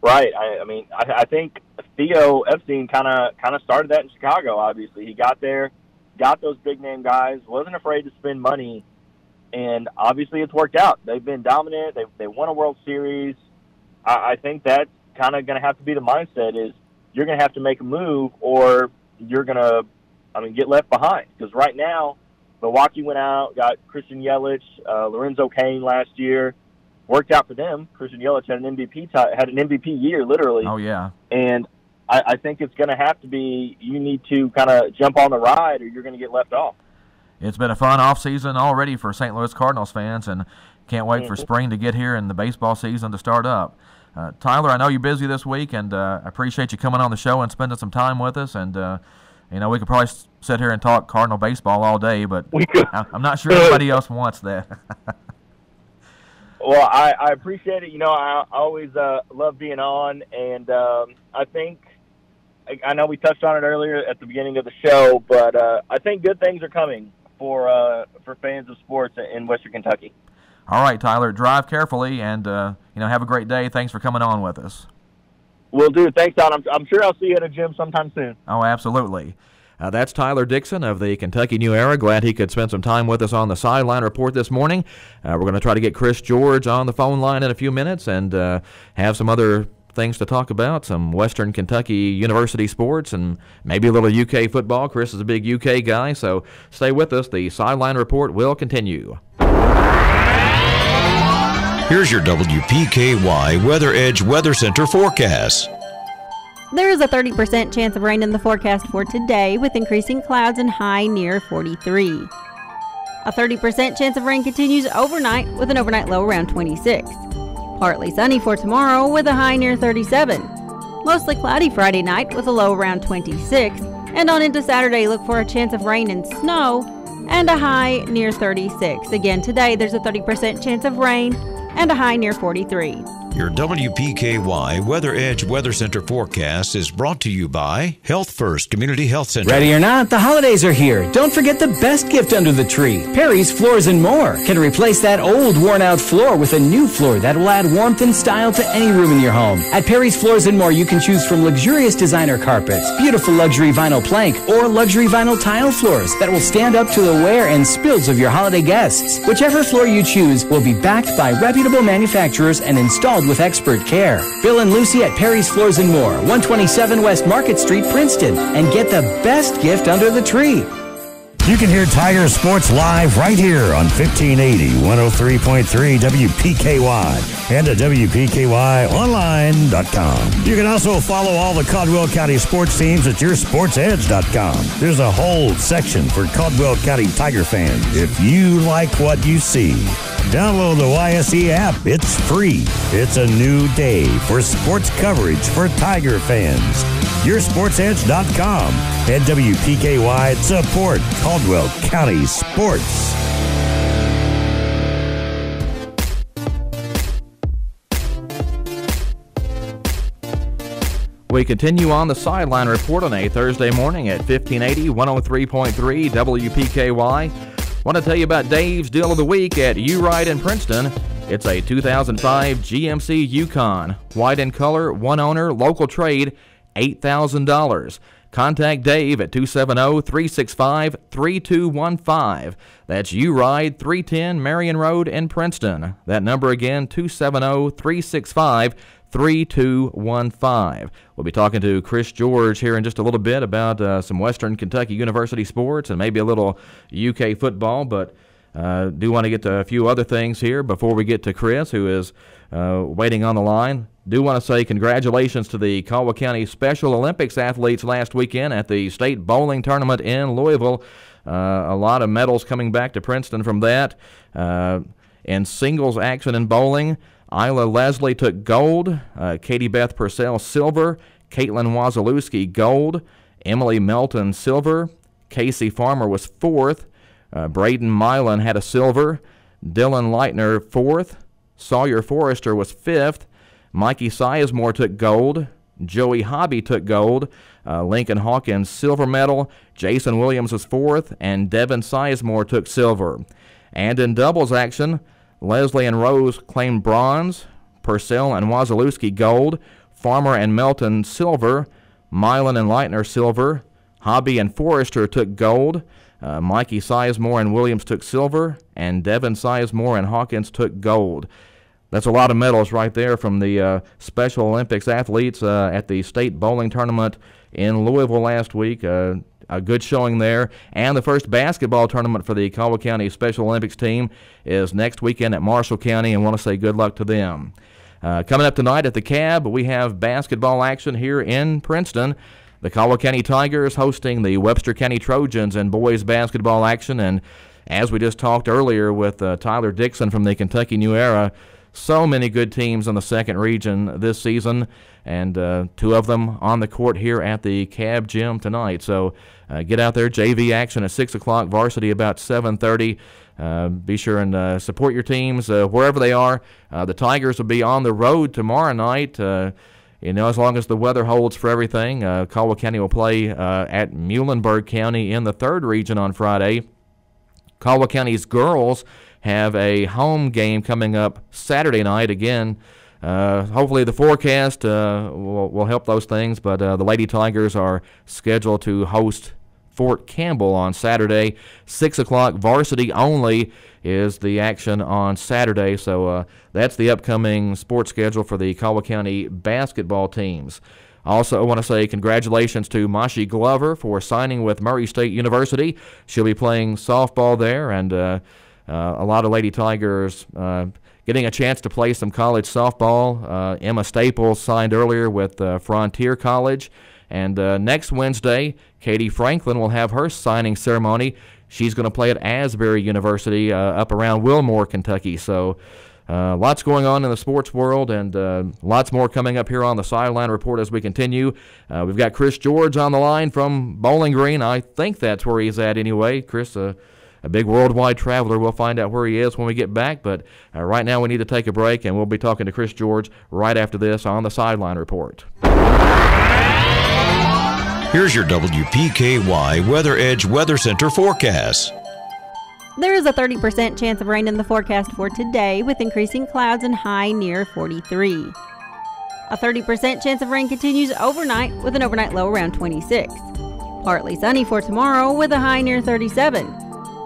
Right. I think Theo Epstein kind of started that in Chicago. Obviously, he got there, got those big name guys, wasn't afraid to spend money, and obviously it's worked out. They've been dominant. They won a World Series. I think that's kind of going to have to be the mindset, is you're going to have to make a move or you're going to, get left behind. Because right now, Milwaukee went out, got Christian Yelich, Lorenzo Cain last year. Worked out for them. Christian Yelich had an MVP year, literally. Oh, yeah. And I think it's going to have to be, you need to kind of jump on the ride or you're going to get left off. It's been a fun offseason already for St. Louis Cardinals fans, and can't wait for spring to get here and the baseball season to start up. Tyler, I know you're busy this week, and I appreciate you coming on the show and spending some time with us. And, we could probably sit here and talk Cardinal baseball all day, but I'm not sure anybody else wants that. Well, I appreciate it. I always love being on, and I know we touched on it earlier at the beginning of the show, but I think good things are coming for fans of sports in Western Kentucky. All right, Tyler, drive carefully, and have a great day. Thanks for coming on with us. Will do. Thanks, Don. I'm sure I'll see you at a gym sometime soon. Oh, absolutely. That's Tyler Dixon of the Kentucky New Era. Glad he could spend some time with us on the Sideline Report this morning. We're going to try to get Chris George on the phone line in a few minutes and have some other things to talk about, some Western Kentucky University sports and maybe a little UK football. Chris is a big UK guy, so stay with us. The Sideline Report will continue. Here's your WPKY Weather Edge Weather Center forecast. There is a 30% chance of rain in the forecast for today, with increasing clouds and high near 43. A 30% chance of rain continues overnight, with an overnight low around 26. Partly sunny for tomorrow, with a high near 37. Mostly cloudy Friday night, with a low around 26. And on into Saturday, look for a chance of rain and snow, and a high near 36. Again, today there's a 30% chance of rain and a high near 43. Your WPKY Weather Edge Weather Center forecast is brought to you by Health First Community Health Center. Ready or not, the holidays are here. Don't forget the best gift under the tree. Perry's Floors and More can replace that old, worn-out floor with a new floor that will add warmth and style to any room in your home. At Perry's Floors and More, you can choose from luxurious designer carpets, beautiful luxury vinyl plank, or luxury vinyl tile floors that will stand up to the wear and spills of your holiday guests. Whichever floor you choose will be backed by reputable manufacturers and installed with expert care. Bill and Lucy at Perry's Floors and More, 127 West Market Street, Princeton, and get the best gift under the tree. You can hear Tiger Sports live right here on 1580, 103.3 WPKY and at WPKYonline.com. You can also follow all the Caldwell County sports teams at yoursportsedge.com. There's a whole section for Caldwell County Tiger fans. If you like what you see, download the YSE app. It's free. It's a new day for sports coverage for Tiger fans. YourSportsEdge.com and WPKY support Caldwell County sports. we continue on the Sideline Report on a Thursday morning at 1580, 103.3 WPKY. Want to tell you about Dave's Deal of the Week at U-Ride in Princeton. It's a 2005 GMC Yukon. White in color, one owner, local trade, $8,000. Contact Dave at 270-365-3215. That's U-Ride, 310 Marion Road in Princeton. That number again, 270-365-3215. We'll be talking to Chris George here in just a little bit about some Western Kentucky University sports and maybe a little UK football, but do want to get to a few other things here before we get to Chris, who is waiting on the line. Do want to say congratulations to the Caldwell County Special Olympics athletes last weekend at the state bowling tournament in Louisville. A lot of medals coming back to Princeton from that. In singles action in bowling, Isla Leslie took gold, Katie Beth Purcell silver, Caitlin Wazalewski gold, Emily Melton silver, Casey Farmer was fourth, Braden Milan had a silver, Dylan Leitner fourth, Sawyer Forrester was fifth, Mikey Sizemore took gold, Joey Hobby took gold, Lincoln Hawkins silver medal, Jason Williams was fourth, and Devin Sizemore took silver. And in doubles action, Leslie and Rose claimed bronze, Purcell and Wazalewski gold, Farmer and Melton silver, Milan and Leitner silver, Hobby and Forrester took gold, Mikey Sizemore and Williams took silver, and Devin Sizemore and Hawkins took gold. That's a lot of medals right there from the Special Olympics athletes at the state bowling tournament in Louisville last week. A good showing there. And the first basketball tournament for the Caldwell County Special Olympics team is next weekend at Marshall County, and want to say good luck to them. Coming up tonight at the Cab, we have basketball action here in Princeton. The Caldwell County Tigers hosting the Webster County Trojans in boys basketball action. And as we just talked earlier with Tyler Dixon from the Kentucky New Era, so many good teams in the second region this season, and two of them on the court here at the Cab Gym tonight. So get out there. JV action at 6 o'clock, varsity about 7:30. Be sure and support your teams wherever they are. The Tigers will be on the road tomorrow night. As long as the weather holds for everything. Caldwell County will play at Muhlenberg County in the third region on Friday. Caldwell County's girls have a home game coming up Saturday night. Again, hopefully the forecast will help those things, but the Lady Tigers are scheduled to host Fort Campbell on Saturday. 6 o'clock, varsity only is the action on Saturday, so that's the upcoming sports schedule for the Caldwell County basketball teams. Also, I want to say congratulations to Mashi Glover for signing with Murray State University. She'll be playing softball there, and a lot of Lady Tigers getting a chance to play some college softball. Emma Staples signed earlier with Frontier College. And next Wednesday, Katie Franklin will have her signing ceremony. She's going to play at Asbury University up around Wilmore, Kentucky. So lots going on in the sports world, and lots more coming up here on the Sideline Report as we continue. We've got Chris George on the line from Bowling Green. I think that's where he's at anyway. Chris, a big worldwide traveler. We'll find out where he is when we get back. But right now we need to take a break, and we'll be talking to Chris George right after this on the Sideline Report. Here's your WPKY Weather Edge Weather Center forecast. There is a 30% chance of rain in the forecast for today, with increasing clouds and high near 43. A 30% chance of rain continues overnight, with an overnight low around 26. Partly sunny for tomorrow, with a high near 37.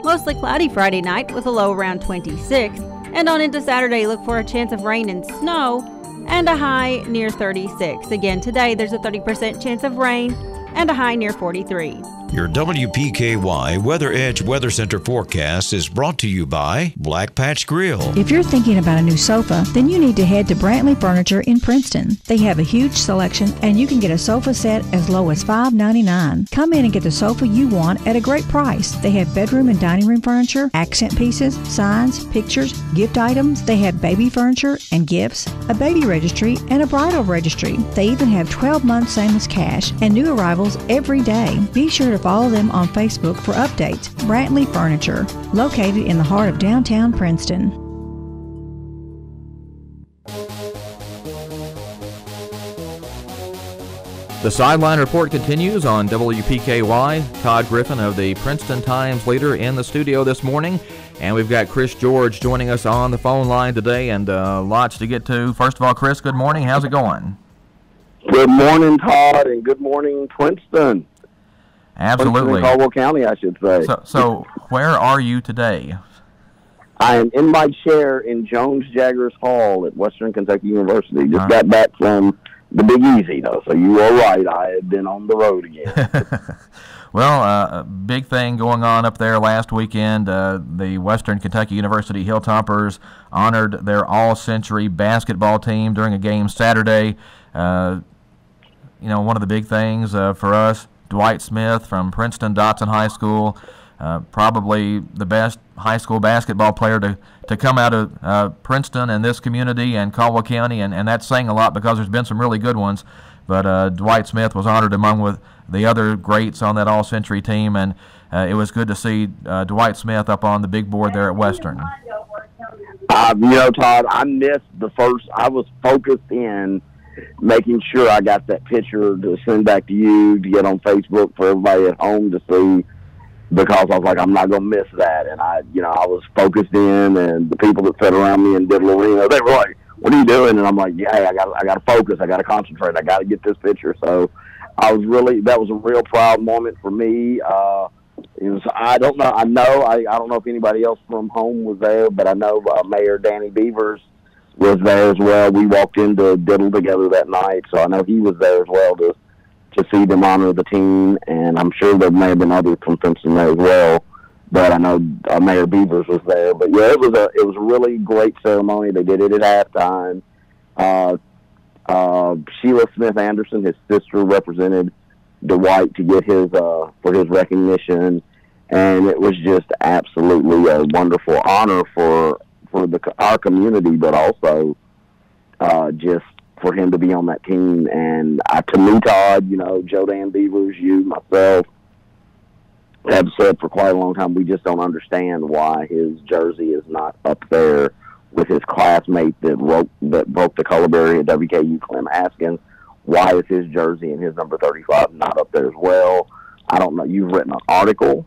Mostly cloudy Friday night, with a low around 26. And on into Saturday, look for a chance of rain and snow, and a high near 36. Again, today there's a 30% chance of rain and a high near 43. Your WPKY Weather Edge Weather Center forecast is brought to you by Black Patch Grill. If you're thinking about a new sofa, then you need to head to Brantley Furniture in Princeton. They have a huge selection, and you can get a sofa set as low as $5.99. Come in and get the sofa you want at a great price. They have bedroom and dining room furniture, accent pieces, signs, pictures, gift items. They have baby furniture and gifts, a baby registry, and a bridal registry. They even have 12 months same as cash and new arrivals every day. Be sure to follow them on Facebook for updates. Brantley Furniture, located in the heart of downtown Princeton. The Sideline Report continues on WPKY. Todd Griffin of the Princeton Times-Leader in the studio this morning. And we've got Chris George joining us on the phone line today, and lots to get to. First of all, Chris, good morning. How's it going? Good morning, Todd, and good morning, Princeton. Absolutely. Princeton, Caldwell County, I should say. So where are you today? I am in my chair in Jones-Jaggers Hall at Western Kentucky University. Just got back from the Big Easy, though, so you were right. I had been on the road again. Well, a big thing going on up there last weekend. The Western Kentucky University Hilltoppers honored their all-century basketball team during a game Saturday. One of the big things for us, Dwight Smith from Princeton Dotson High School, probably the best high school basketball player to come out of Princeton and this community and Caldwell County, and that's saying a lot because there's been some really good ones. But Dwight Smith was honored among with the other greats on that all-century team, and it was good to see Dwight Smith up on the big board there at Western. Todd, I missed the first. I was focused in making sure I got that picture to send back to you to get on Facebook for everybody at home to see, because I was like, I'm not going to miss that. And I was focused in, and the people that sat around me and did Lorena, they were like, what are you doing? And I'm like, yeah, I got to focus. I got to concentrate. I got to get this picture. So that was a real proud moment for me. I don't know. I don't know if anybody else from home was there, but I know Mayor Danny Beavers was there as well. We walked into Diddle together that night, so I know he was there as well to see them honor the team, and I'm sure there may have been others from Princeton there as well. But I know Mayor Beavers was there. But yeah, it was a really great ceremony. They did it at halftime. Sheila Smith Anderson, his sister, represented Dwight to get for his recognition, and it was just absolutely a wonderful honor for our community, but also just for him to be on that team. And to me, Todd, Joe Dan Beavers, you, myself, have said for quite a long time, we just don't understand why his jersey is not up there with his classmate that broke the color barrier at WKU, Clem Haskins. Why is his jersey and his number 35 not up there as well? I don't know. You've written an article.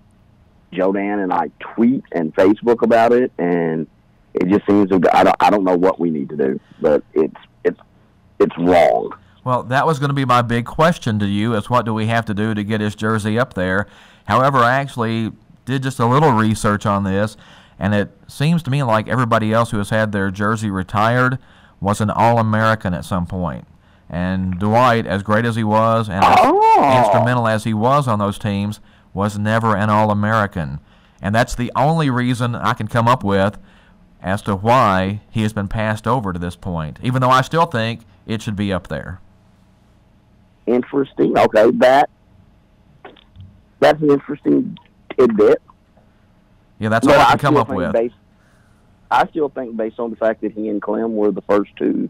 Joe Dan and I tweet and Facebook about it, and it just seems I don't know what we need to do, but it's wrong. Well, that was going to be my big question to you, is what do we have to do to get his jersey up there? However, I actually did just a little research on this, and it seems to me like everybody else who has had their jersey retired was an All-American at some point. And Dwight, as great as he was and as instrumental as he was on those teams, was never an All-American. And that's the only reason I can come up with as to why he has been passed over to this point, even though I still think it should be up there. Interesting. Okay, that's an interesting tidbit. Yeah, that's all I can come up with. I still think, based on the fact that he and Clem were the first two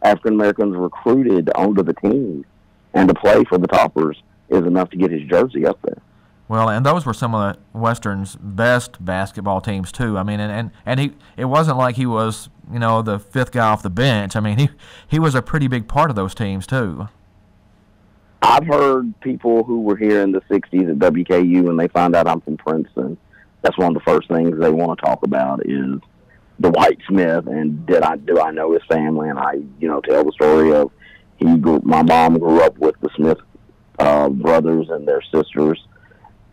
African Americans recruited onto the team and to play for the Toppers, is enough to get his jersey up there. Well, and those were some of the Western's best basketball teams too. I mean, and it wasn't like he was, the fifth guy off the bench. I mean, he was a pretty big part of those teams too. I've heard people who were here in the 60s at WKU, and they find out I'm from Princeton, that's one of the first things they want to talk about is Dwight Smith, and do I know his family? And I, tell the story of my mom grew up with the Smith brothers and their sisters,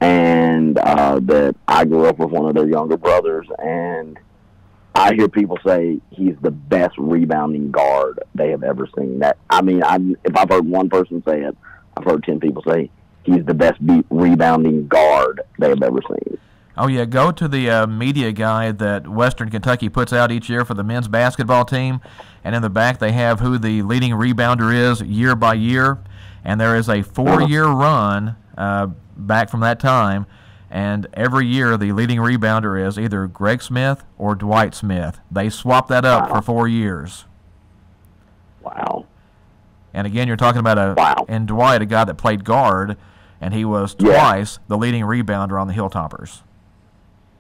and that I grew up with one of their younger brothers, and I hear people say he's the best rebounding guard they have ever seen. If I've heard one person say it, I've heard 10 people say he's the best rebounding guard they have ever seen. Oh, yeah, go to the media guide that Western Kentucky puts out each year for the men's basketball team, and in the back they have who the leading rebounder is year by year, and there is a 4-year run back from that time, and every year the leading rebounder is either Greg Smith or Dwight Smith. They swap that up for 4 years. Wow. And again, you're talking about and Dwight, a guy that played guard, and he was twice the leading rebounder on the Hilltoppers.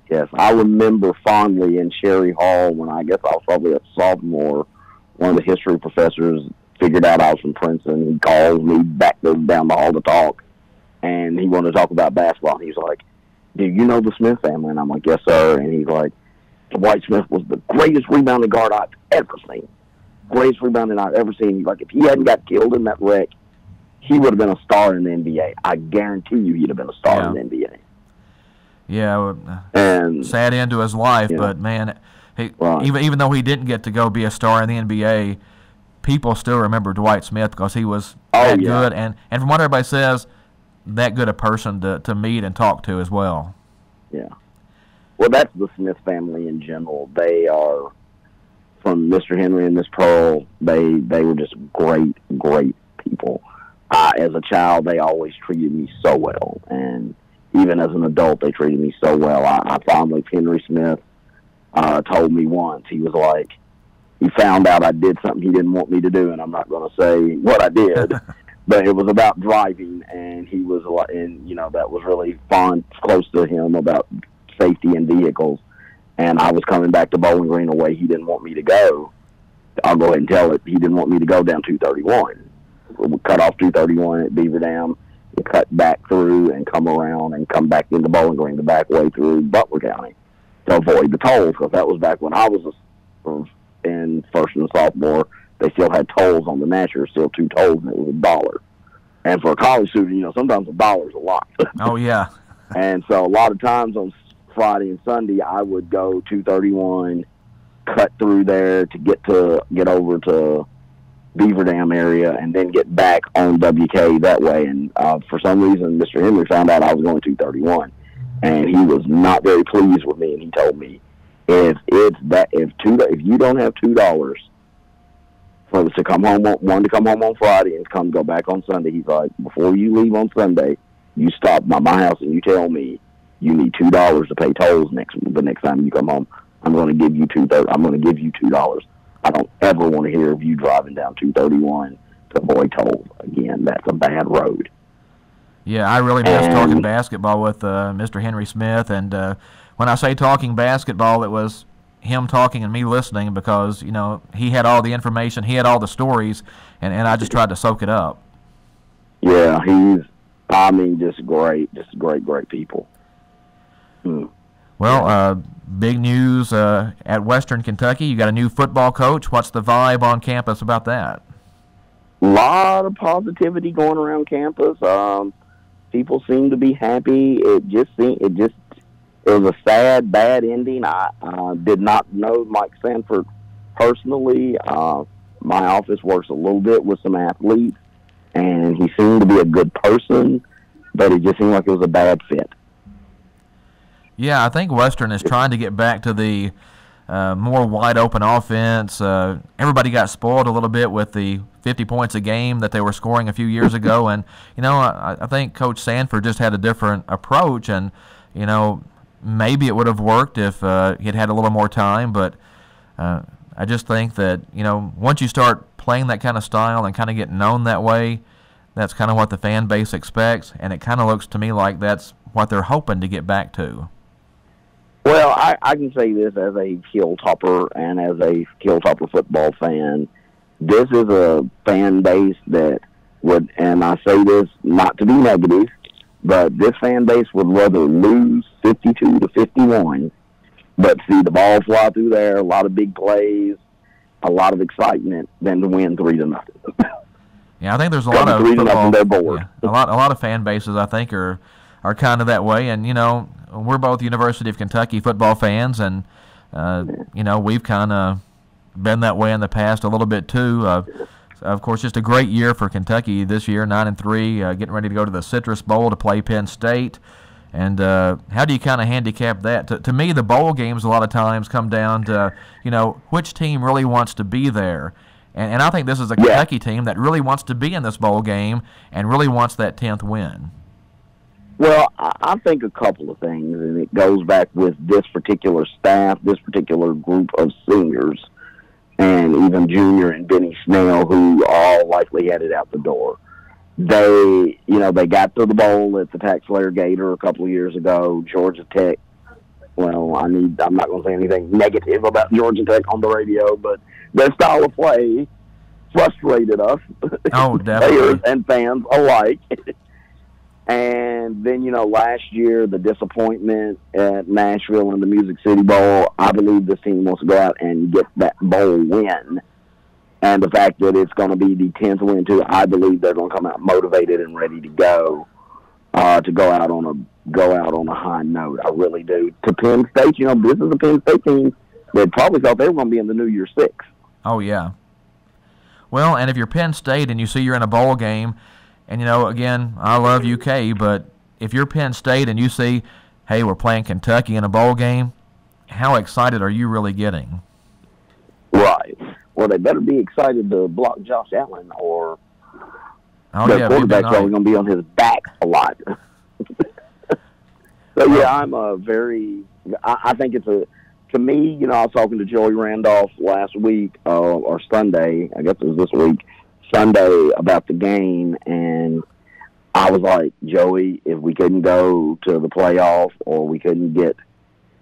Yes, I remember fondly in Sherry Hall when I guess I was probably a sophomore, one of the history professors figured out I was from Princeton. He calls me back down the hall to talk, and he wanted to talk about basketball. And he's like, "Do you know the Smith family?" And I'm like, "Yes, sir." And he's like, "Dwight Smith was the greatest rebounding guard I've ever seen. Greatest rebounding I've ever seen. He's like, if he hadn't got killed in that wreck, he would have been a star in the NBA. I guarantee you he'd have been a star in the NBA." Yeah, and sad end to his life, but man, even though he didn't get to go be a star in the NBA, people still remember Dwight Smith because he was that good, and from what everybody says, that good a person to meet and talk to as well. Yeah. Well, that's the Smith family in general. They are, from Mr. Henry and Miss Pearl, they were just great, great people. As a child, they always treated me so well, and even as an adult, they treated me so well. I finally, Henry Smith told me once, he was like, he found out I did something he didn't want me to do, and I'm not going to say what I did, but it was about driving, and he was, and that was really close to him about safety in vehicles. And I was coming back to Bowling Green a way he didn't want me to go. I'll go ahead and tell it. He didn't want me to go down 231. We cut off 231 at Beaver Dam, and cut back through and come around and come back into Bowling Green the back way through Butler County to avoid the tolls, because that was back when I was in first and sophomore. They still had tolls on the Natcher, still 2 tolls, and it was $1. And for a college student, sometimes $1 a lot. Oh, yeah. And so a lot of times on Friday and Sunday, I would go 231, cut through there to get over to Beaver Dam area, and then get back on WK that way. And for some reason, Mr. Henry found out I was going 231, and he was not very pleased with me. And he told me, if you don't have $2 to come home, to come home on Friday and go back on Sunday, he's like, before you leave on Sunday, you stop by my house and you tell me you need $2 to pay tolls the next time you come home. I'm going to give you $2. I don't ever want to hear of you driving down 231 to avoid tolls again. That's a bad road. Yeah, I really miss talking basketball with Mr. Henry Smith. And when I say talking basketball, it was him talking and me listening, because he had all the information, he had all the stories, and I just tried to soak it up. Yeah, just great people. Well, big news at Western Kentucky. You got a new football coach. What's the vibe on campus about that? A lot of positivity going around campus. People seem to be happy. It was a sad, bad ending. I did not know Mike Sanford personally. My office works a little bit with some athletes, and he seemed to be a good person, but it just seemed like it was a bad fit. Yeah, I think Western is trying to get back to the more wide-open offense. Everybody got spoiled a little bit with the 50 points a game that they were scoring a few years ago, and I think Coach Sanford just had a different approach, and maybe it would have worked if he'd had a little more time, but I just think that once you start playing that kind of style and kind of get known that way, that's kind of what the fan base expects, and it kind of looks to me like that's what they're hoping to get back to. Well, I can say this as a Hilltopper and as a Hilltopper football fan. This is a fan base that would, and I say this not to be negative, but this fan base would rather lose 52-51, but see the ball fly through there, a lot of big plays, a lot of excitement, than to win 3-0. Yeah, I think there's a lot of football, they're bored. Yeah, a lot of fan bases I think are kind of that way, and we're both University of Kentucky football fans, and we've kind of been that way in the past a little bit too. Of course, just a great year for Kentucky this year, 9-3, getting ready to go to the Citrus Bowl to play Penn State. And how do you kind of handicap that? To me, the bowl games a lot of times come down to which team really wants to be there. And I think this is a Kentucky team that really wants to be in this bowl game and really wants that 10th win. Well, I think a couple of things, and it goes back with this particular staff, this particular group of seniors, and even Junior and Benny Snell, who are all likely headed out the door. They got to the bowl at the Tax Slayer Gator a couple of years ago. Georgia Tech, well, I'm not going to say anything negative about Georgia Tech on the radio, but their style of play frustrated us, oh, players and fans alike. And then, last year, the disappointment at Nashville and the Music City Bowl, I believe this team wants to go out and get that bowl win. And the fact that it's going to be the 10th win, too, I believe they're going to come out motivated and ready to go out on a high note. I really do. To Penn State, this is a Penn State team that probably thought they were going to be in the New Year's Six. Oh, yeah. Well, and if you're Penn State and you see you're in a bowl game, and, again, I love UK, but if you're Penn State and you see, hey, we're playing Kentucky in a bowl game, how excited are you really getting? Right. Well, they better be excited to block Josh Allen, or their quarterback's probably going to be on his back a lot. So, yeah, I think it's to me, I was talking to Joey Randolph last week, or Sunday, I guess it was this week, Sunday, about the game, and I was like, Joey, if we couldn't go to the playoff or we couldn't get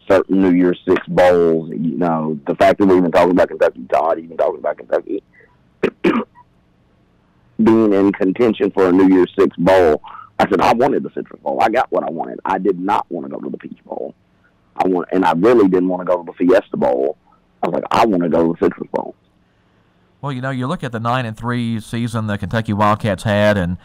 certain New Year's Six bowls, the fact that we're even talking about Kentucky, Todd, even talking about Kentucky being in contention for a New Year's Six bowl, I said, I wanted the Citrus Bowl. I got what I wanted. I did not want to go to the Peach Bowl. And I really didn't want to go to the Fiesta Bowl. I was like, I want to go to the Citrus Bowl. Well, you look at the 9-3 season the Kentucky Wildcats had, and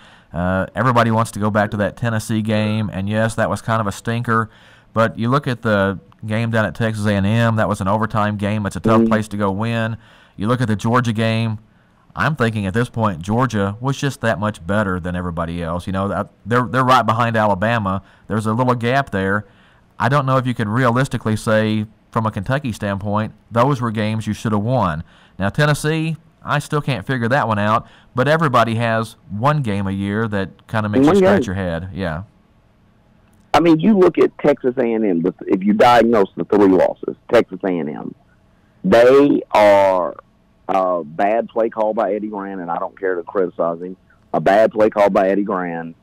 everybody wants to go back to that Tennessee game. And yes, that was kind of a stinker. But you look at the game down at Texas A&M, that was an overtime game. It's a tough place to go win. You look at the Georgia game. I'm thinking at this point Georgia was just that much better than everybody else. They're right behind Alabama. There's a little gap there. I don't know if you can realistically say, from a Kentucky standpoint, those were games you should have won. Now, Tennessee, I still can't figure that one out, but everybody has one game a year that kind of makes you scratch your head. Yeah. I mean, you look at Texas A&M, if you diagnose the three losses, Texas A&M, they are a bad play call by Eddie Gran, and I don't care to criticize him, a bad play call by Eddie Gran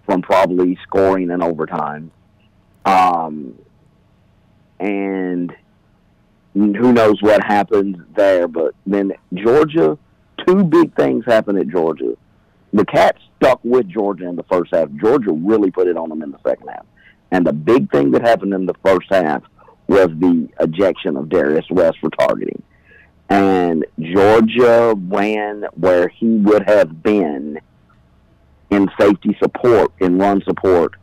from probably scoring in overtime. And who knows what happens there. But then Georgia, two big things happened at Georgia. The Cats stuck with Georgia in the first half. Georgia really put it on them in the second half. And the big thing that happened in the first half was the ejection of Darius West for targeting. And Georgia ran where he would have been in safety support, in run support,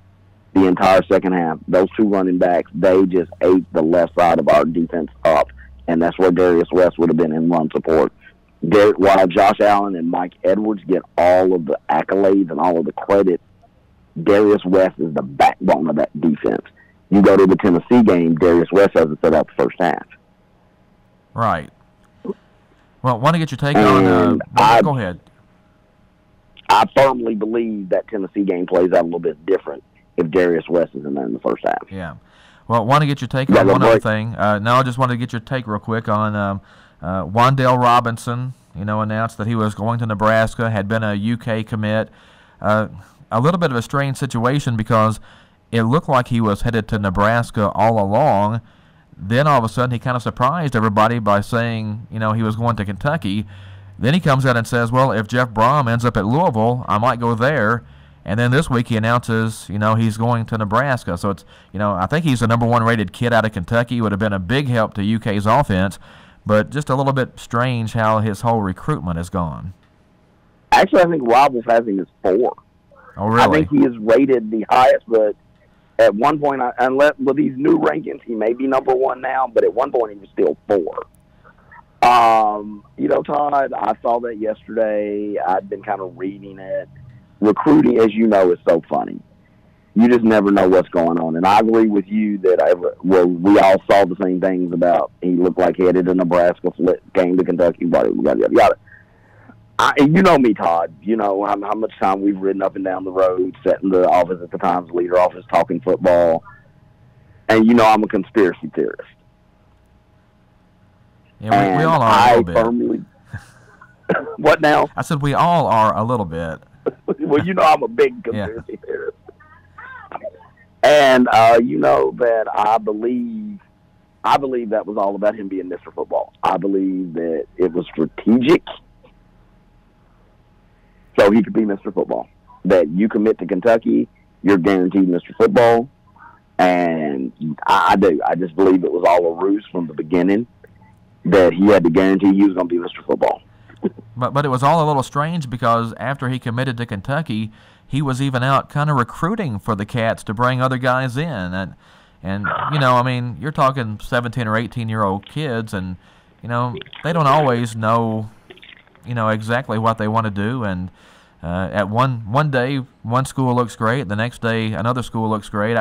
the entire second half. Those two running backs, they just ate the left side of our defense up, and that's where Darius West would have been in run support. While Josh Allen and Mike Edwards get all of the accolades and all of the credit, Darius West is the backbone of that defense. You go to the Tennessee game, Darius West hasn't set out the first half. Right. Well, want to get your take on... go ahead. I firmly believe that Tennessee game plays out a little bit different if Darius West is in there in the first half. Yeah. Well, want to get your take on one other thing. I just wanted to get your take real quick on Wan'Dale Robinson, announced that he was going to Nebraska, had been a UK commit. A little bit of a strange situation because it looked like he was headed to Nebraska all along. Then all of a sudden he kind of surprised everybody by saying, he was going to Kentucky. Then he comes out and says, well, if Jeff Brom ends up at Louisville, I might go there. And then this week he announces, he's going to Nebraska. So it's, I think he's the number one rated kid out of Kentucky. Would have been a big help to UK's offense. But just a little bit strange how his whole recruitment has gone. Actually, I think Rivals has him as 4. Oh, really? I think he is rated the highest, but at one point, unless with these new rankings, he may be number 1 now, but at one point he was still 4. Todd, I saw that yesterday. I'd been kind of reading it. Recruiting, as you know, is so funny. You just never know what's going on. And I agree with you that we all saw the same things about he looked like headed to Nebraska, came to Kentucky, yada. You know me, Todd. You know how much time we've ridden up and down the road, sat in the office at the Times Leader office talking football. And I'm a conspiracy theorist. Yeah, we all are a little bit. What now? I said we all are a little bit. Well, I'm a big conspiracy theorist. And that I believe that was all about him being Mr. Football. I believe that it was strategic so he could be Mr. Football. That you commit to Kentucky, you're guaranteed Mr. Football. And I do. I just believe it was all a ruse from the beginning, that he had to guarantee he was going to be Mr. Football. But it was all a little strange because after he committed to Kentucky, he was even out kind of recruiting for the Cats to bring other guys in. And you know, I mean, you're talking 17 or 18-year-old kids, and, you know, they don't always know, you know, exactly what they want to do. And at one day, one school looks great. The next day, another school looks great.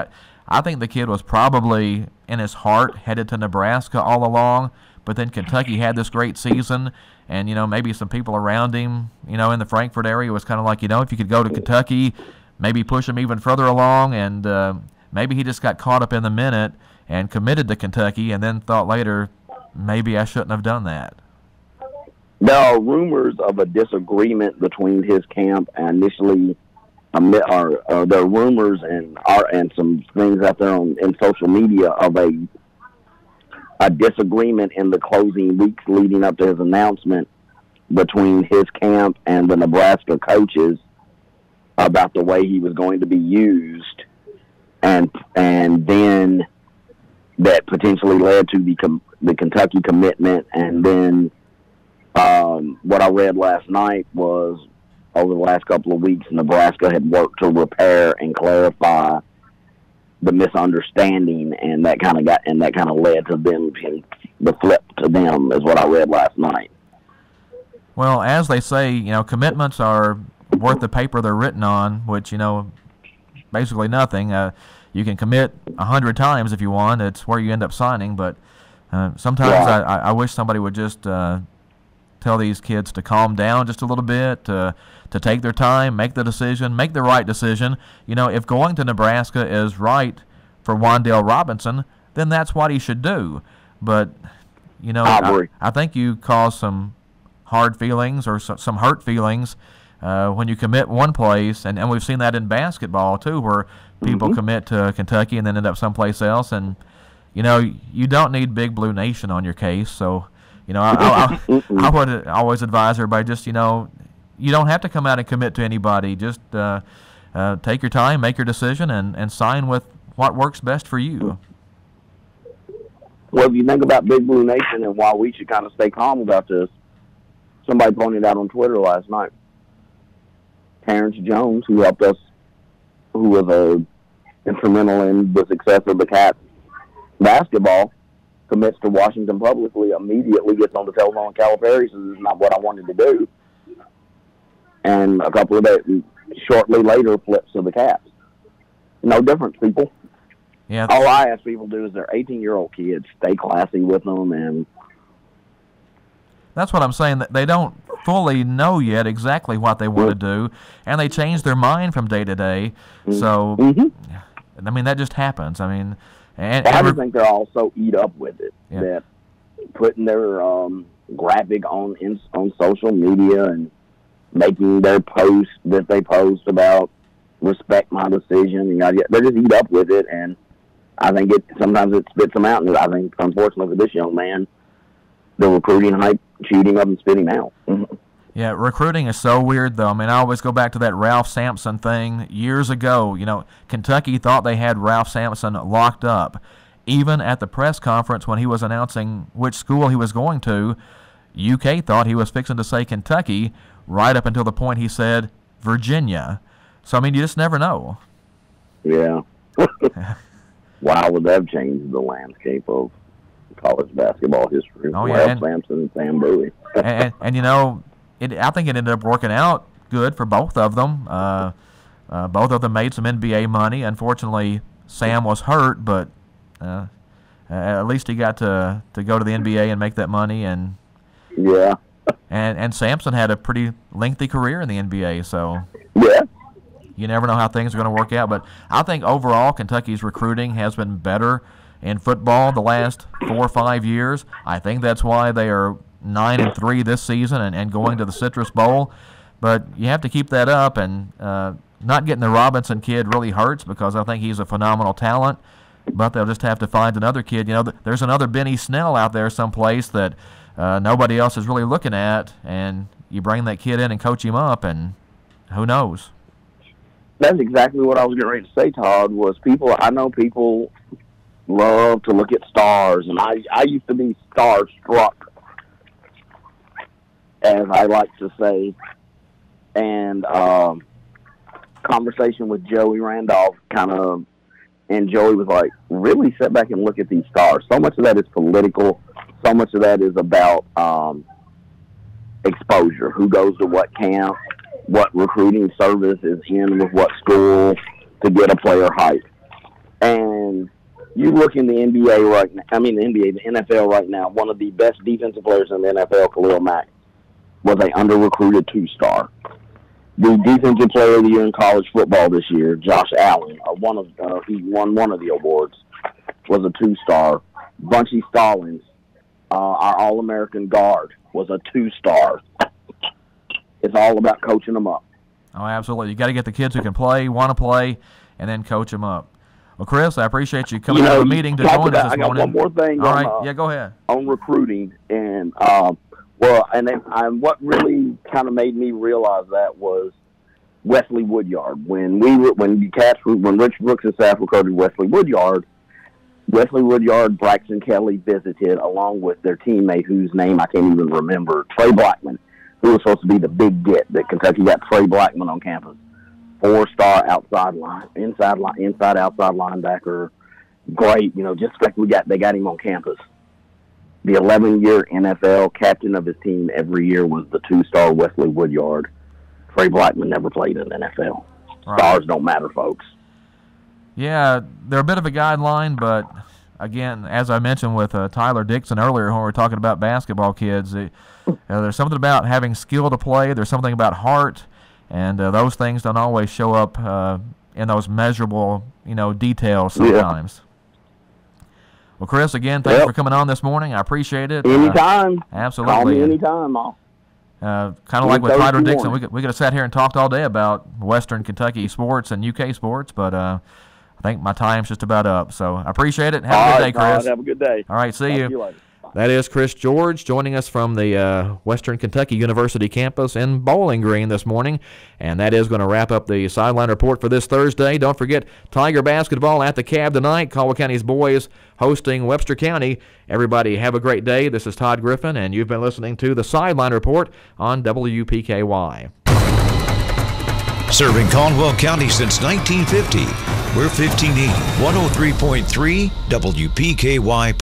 I think the kid was probably, in his heart, headed to Nebraska all along, but then Kentucky had this great season, and, you know, maybe some people around him, you know, in the Frankfort area was kind of like, you know, if you could go to Kentucky, maybe push him even further along, and maybe he just got caught up in the minute and committed to Kentucky and then thought later, maybe I shouldn't have done that. There are rumors of a disagreement between his camp and initially. There are rumors and some things out there in social media of a disagreement in the closing weeks leading up to his announcement between his camp and the Nebraska coaches about the way he was going to be used, and then that potentially led to the Kentucky commitment. And then what I read last night was, over the last couple of weeks, Nebraska had worked to repair and clarify the misunderstanding, and that kind of led to them, the flip to them, is what I read last night. Well, as they say, you know, commitments are worth the paper they're written on, which, you know, basically nothing. You can commit 100 times if you want. It's where you end up signing, but sometimes I wish somebody would just tell these kids to calm down just a little bit, to take their time, make the decision, make the right decision. You know, if going to Nebraska is right for Wan'Dale Robinson, then that's what he should do. But, you know, I think you cause some hard feelings or some hurt feelings when you commit one place, and we've seen that in basketball too, where people commit to Kentucky and then end up someplace else. And, you know, you don't need Big Blue Nation on your case. So, you know, I would always advise everybody, just, you know, you don't have to come out and commit to anybody. Just take your time, make your decision, and sign with what works best for you. Well, if you think about Big Blue Nation and why we should kind of stay calm about this, somebody pointed out on Twitter last night, Terrence Jones, who helped us, who was instrumental in the success of the Cats basketball, commits to Washington publicly, immediately gets on the telephone with Calipari, says, "This is not what I wanted to do." And a couple of days, shortly later, flips to the Cats. No difference, people. Yeah. All I ask people to do is they're 18-year-old kids. Stay classy with them, and that's what I'm saying. That they don't fully know yet exactly what they want to do, and they change their mind from day to day. So, I mean, that just happens. I mean, I just think they're all so eat up with it that putting their graphic on social media and making their posts that they post about respect my decision, you know, they just eat up with it, and I think sometimes it spits them out. And I think, unfortunately for this young man, the recruiting hype chewed him up and spit him out. Yeah, recruiting is so weird, though. I mean, I always go back to that Ralph Sampson thing years ago. You know, Kentucky thought they had Ralph Sampson locked up. Even at the press conference when he was announcing which school he was going to, UK thought he was fixing to say Kentucky, right up until the point he said Virginia. So, I mean, you just never know. Yeah. Wow, would that have changed the landscape of college basketball history? Oh, yeah. Ralph Sampson and Sam Bowie. and, you know, I think it ended up working out good for both of them. Both of them made some NBA money. Unfortunately, Sam was hurt, but at least he got to go to the NBA and make that money. And yeah. And Sampson had a pretty lengthy career in the NBA, so yeah, you never know how things are going to work out. But I think overall Kentucky's recruiting has been better in football the last 4 or 5 years. I think that's why they are 9-3 this season and going to the Citrus Bowl. But you have to keep that up, and not getting the Robinson kid really hurts because I think he's a phenomenal talent. But they'll just have to find another kid. You know, there's another Benny Snell out there someplace that nobody else is really looking at, and you bring that kid in and coach him up, and who knows? That's exactly what I was getting ready to say, Todd, was I know people love to look at stars, and I used to be starstruck, as I like to say. And conversation with Joey Randolph and Joey was like, really sit back and look at these stars. So much of that is political. So much of that is about exposure, who goes to what camp, what recruiting service is in with what school to get a player hype. And you look in the NBA right now, the NFL right now, one of the best defensive players in the NFL, Khalil Mack, was an under-recruited 2-star. The defensive player of the year in college football this year, Josh Allen, he won one of the awards, was a 2-star. Bunchy Stallings, our All-American guard, was a 2-star. It's all about coaching them up. Oh, absolutely. You got to get the kids who can play, want to play, and then coach them up. Well, Chris, I appreciate you coming to the meeting to join us this morning. I got one more thing. All right, yeah, go ahead. On recruiting, and what really kind of made me realize that was Wesley Woodyard. When Rich Brooks and staff recruited Wesley Woodyard, Braxton Kelly visited along with their teammate, whose name I can't even remember, Trey Blackman, who was supposed to be the big get that Kentucky got. Trey Blackman on campus, 4-star inside outside linebacker, great. Just like they got him on campus. The 11-year NFL captain of his team every year was the 2-star Wesley Woodyard. Trey Blackman never played in the NFL. Right. Stars don't matter, folks. Yeah, they're a bit of a guideline, but again, as I mentioned with Tyler Dixon earlier when we were talking about basketball kids, there's something about having skill to play. There's something about heart, and those things don't always show up in those measurable, details sometimes. Yeah. Well, Chris, again, thanks for coming on this morning. I appreciate it. Anytime. Absolutely. Call me anytime. Kind of like with Tyler Dixon, we could have sat here and talked all day about Western Kentucky sports and UK sports, but I think my time's just about up. So I appreciate it. Have a good day, Chris. Have a good day. All right, see you. You later. That is Chris George joining us from the Western Kentucky University campus in Bowling Green this morning. And that is going to wrap up the Sideline Report for this Thursday. Don't forget Tiger basketball at the Cab tonight. Caldwell County's boys hosting Webster County. Everybody have a great day. This is Todd Griffin, and you've been listening to the Sideline Report on WPKY. Serving Caldwell County since 1950. We're 1580, 103.3 WPKY.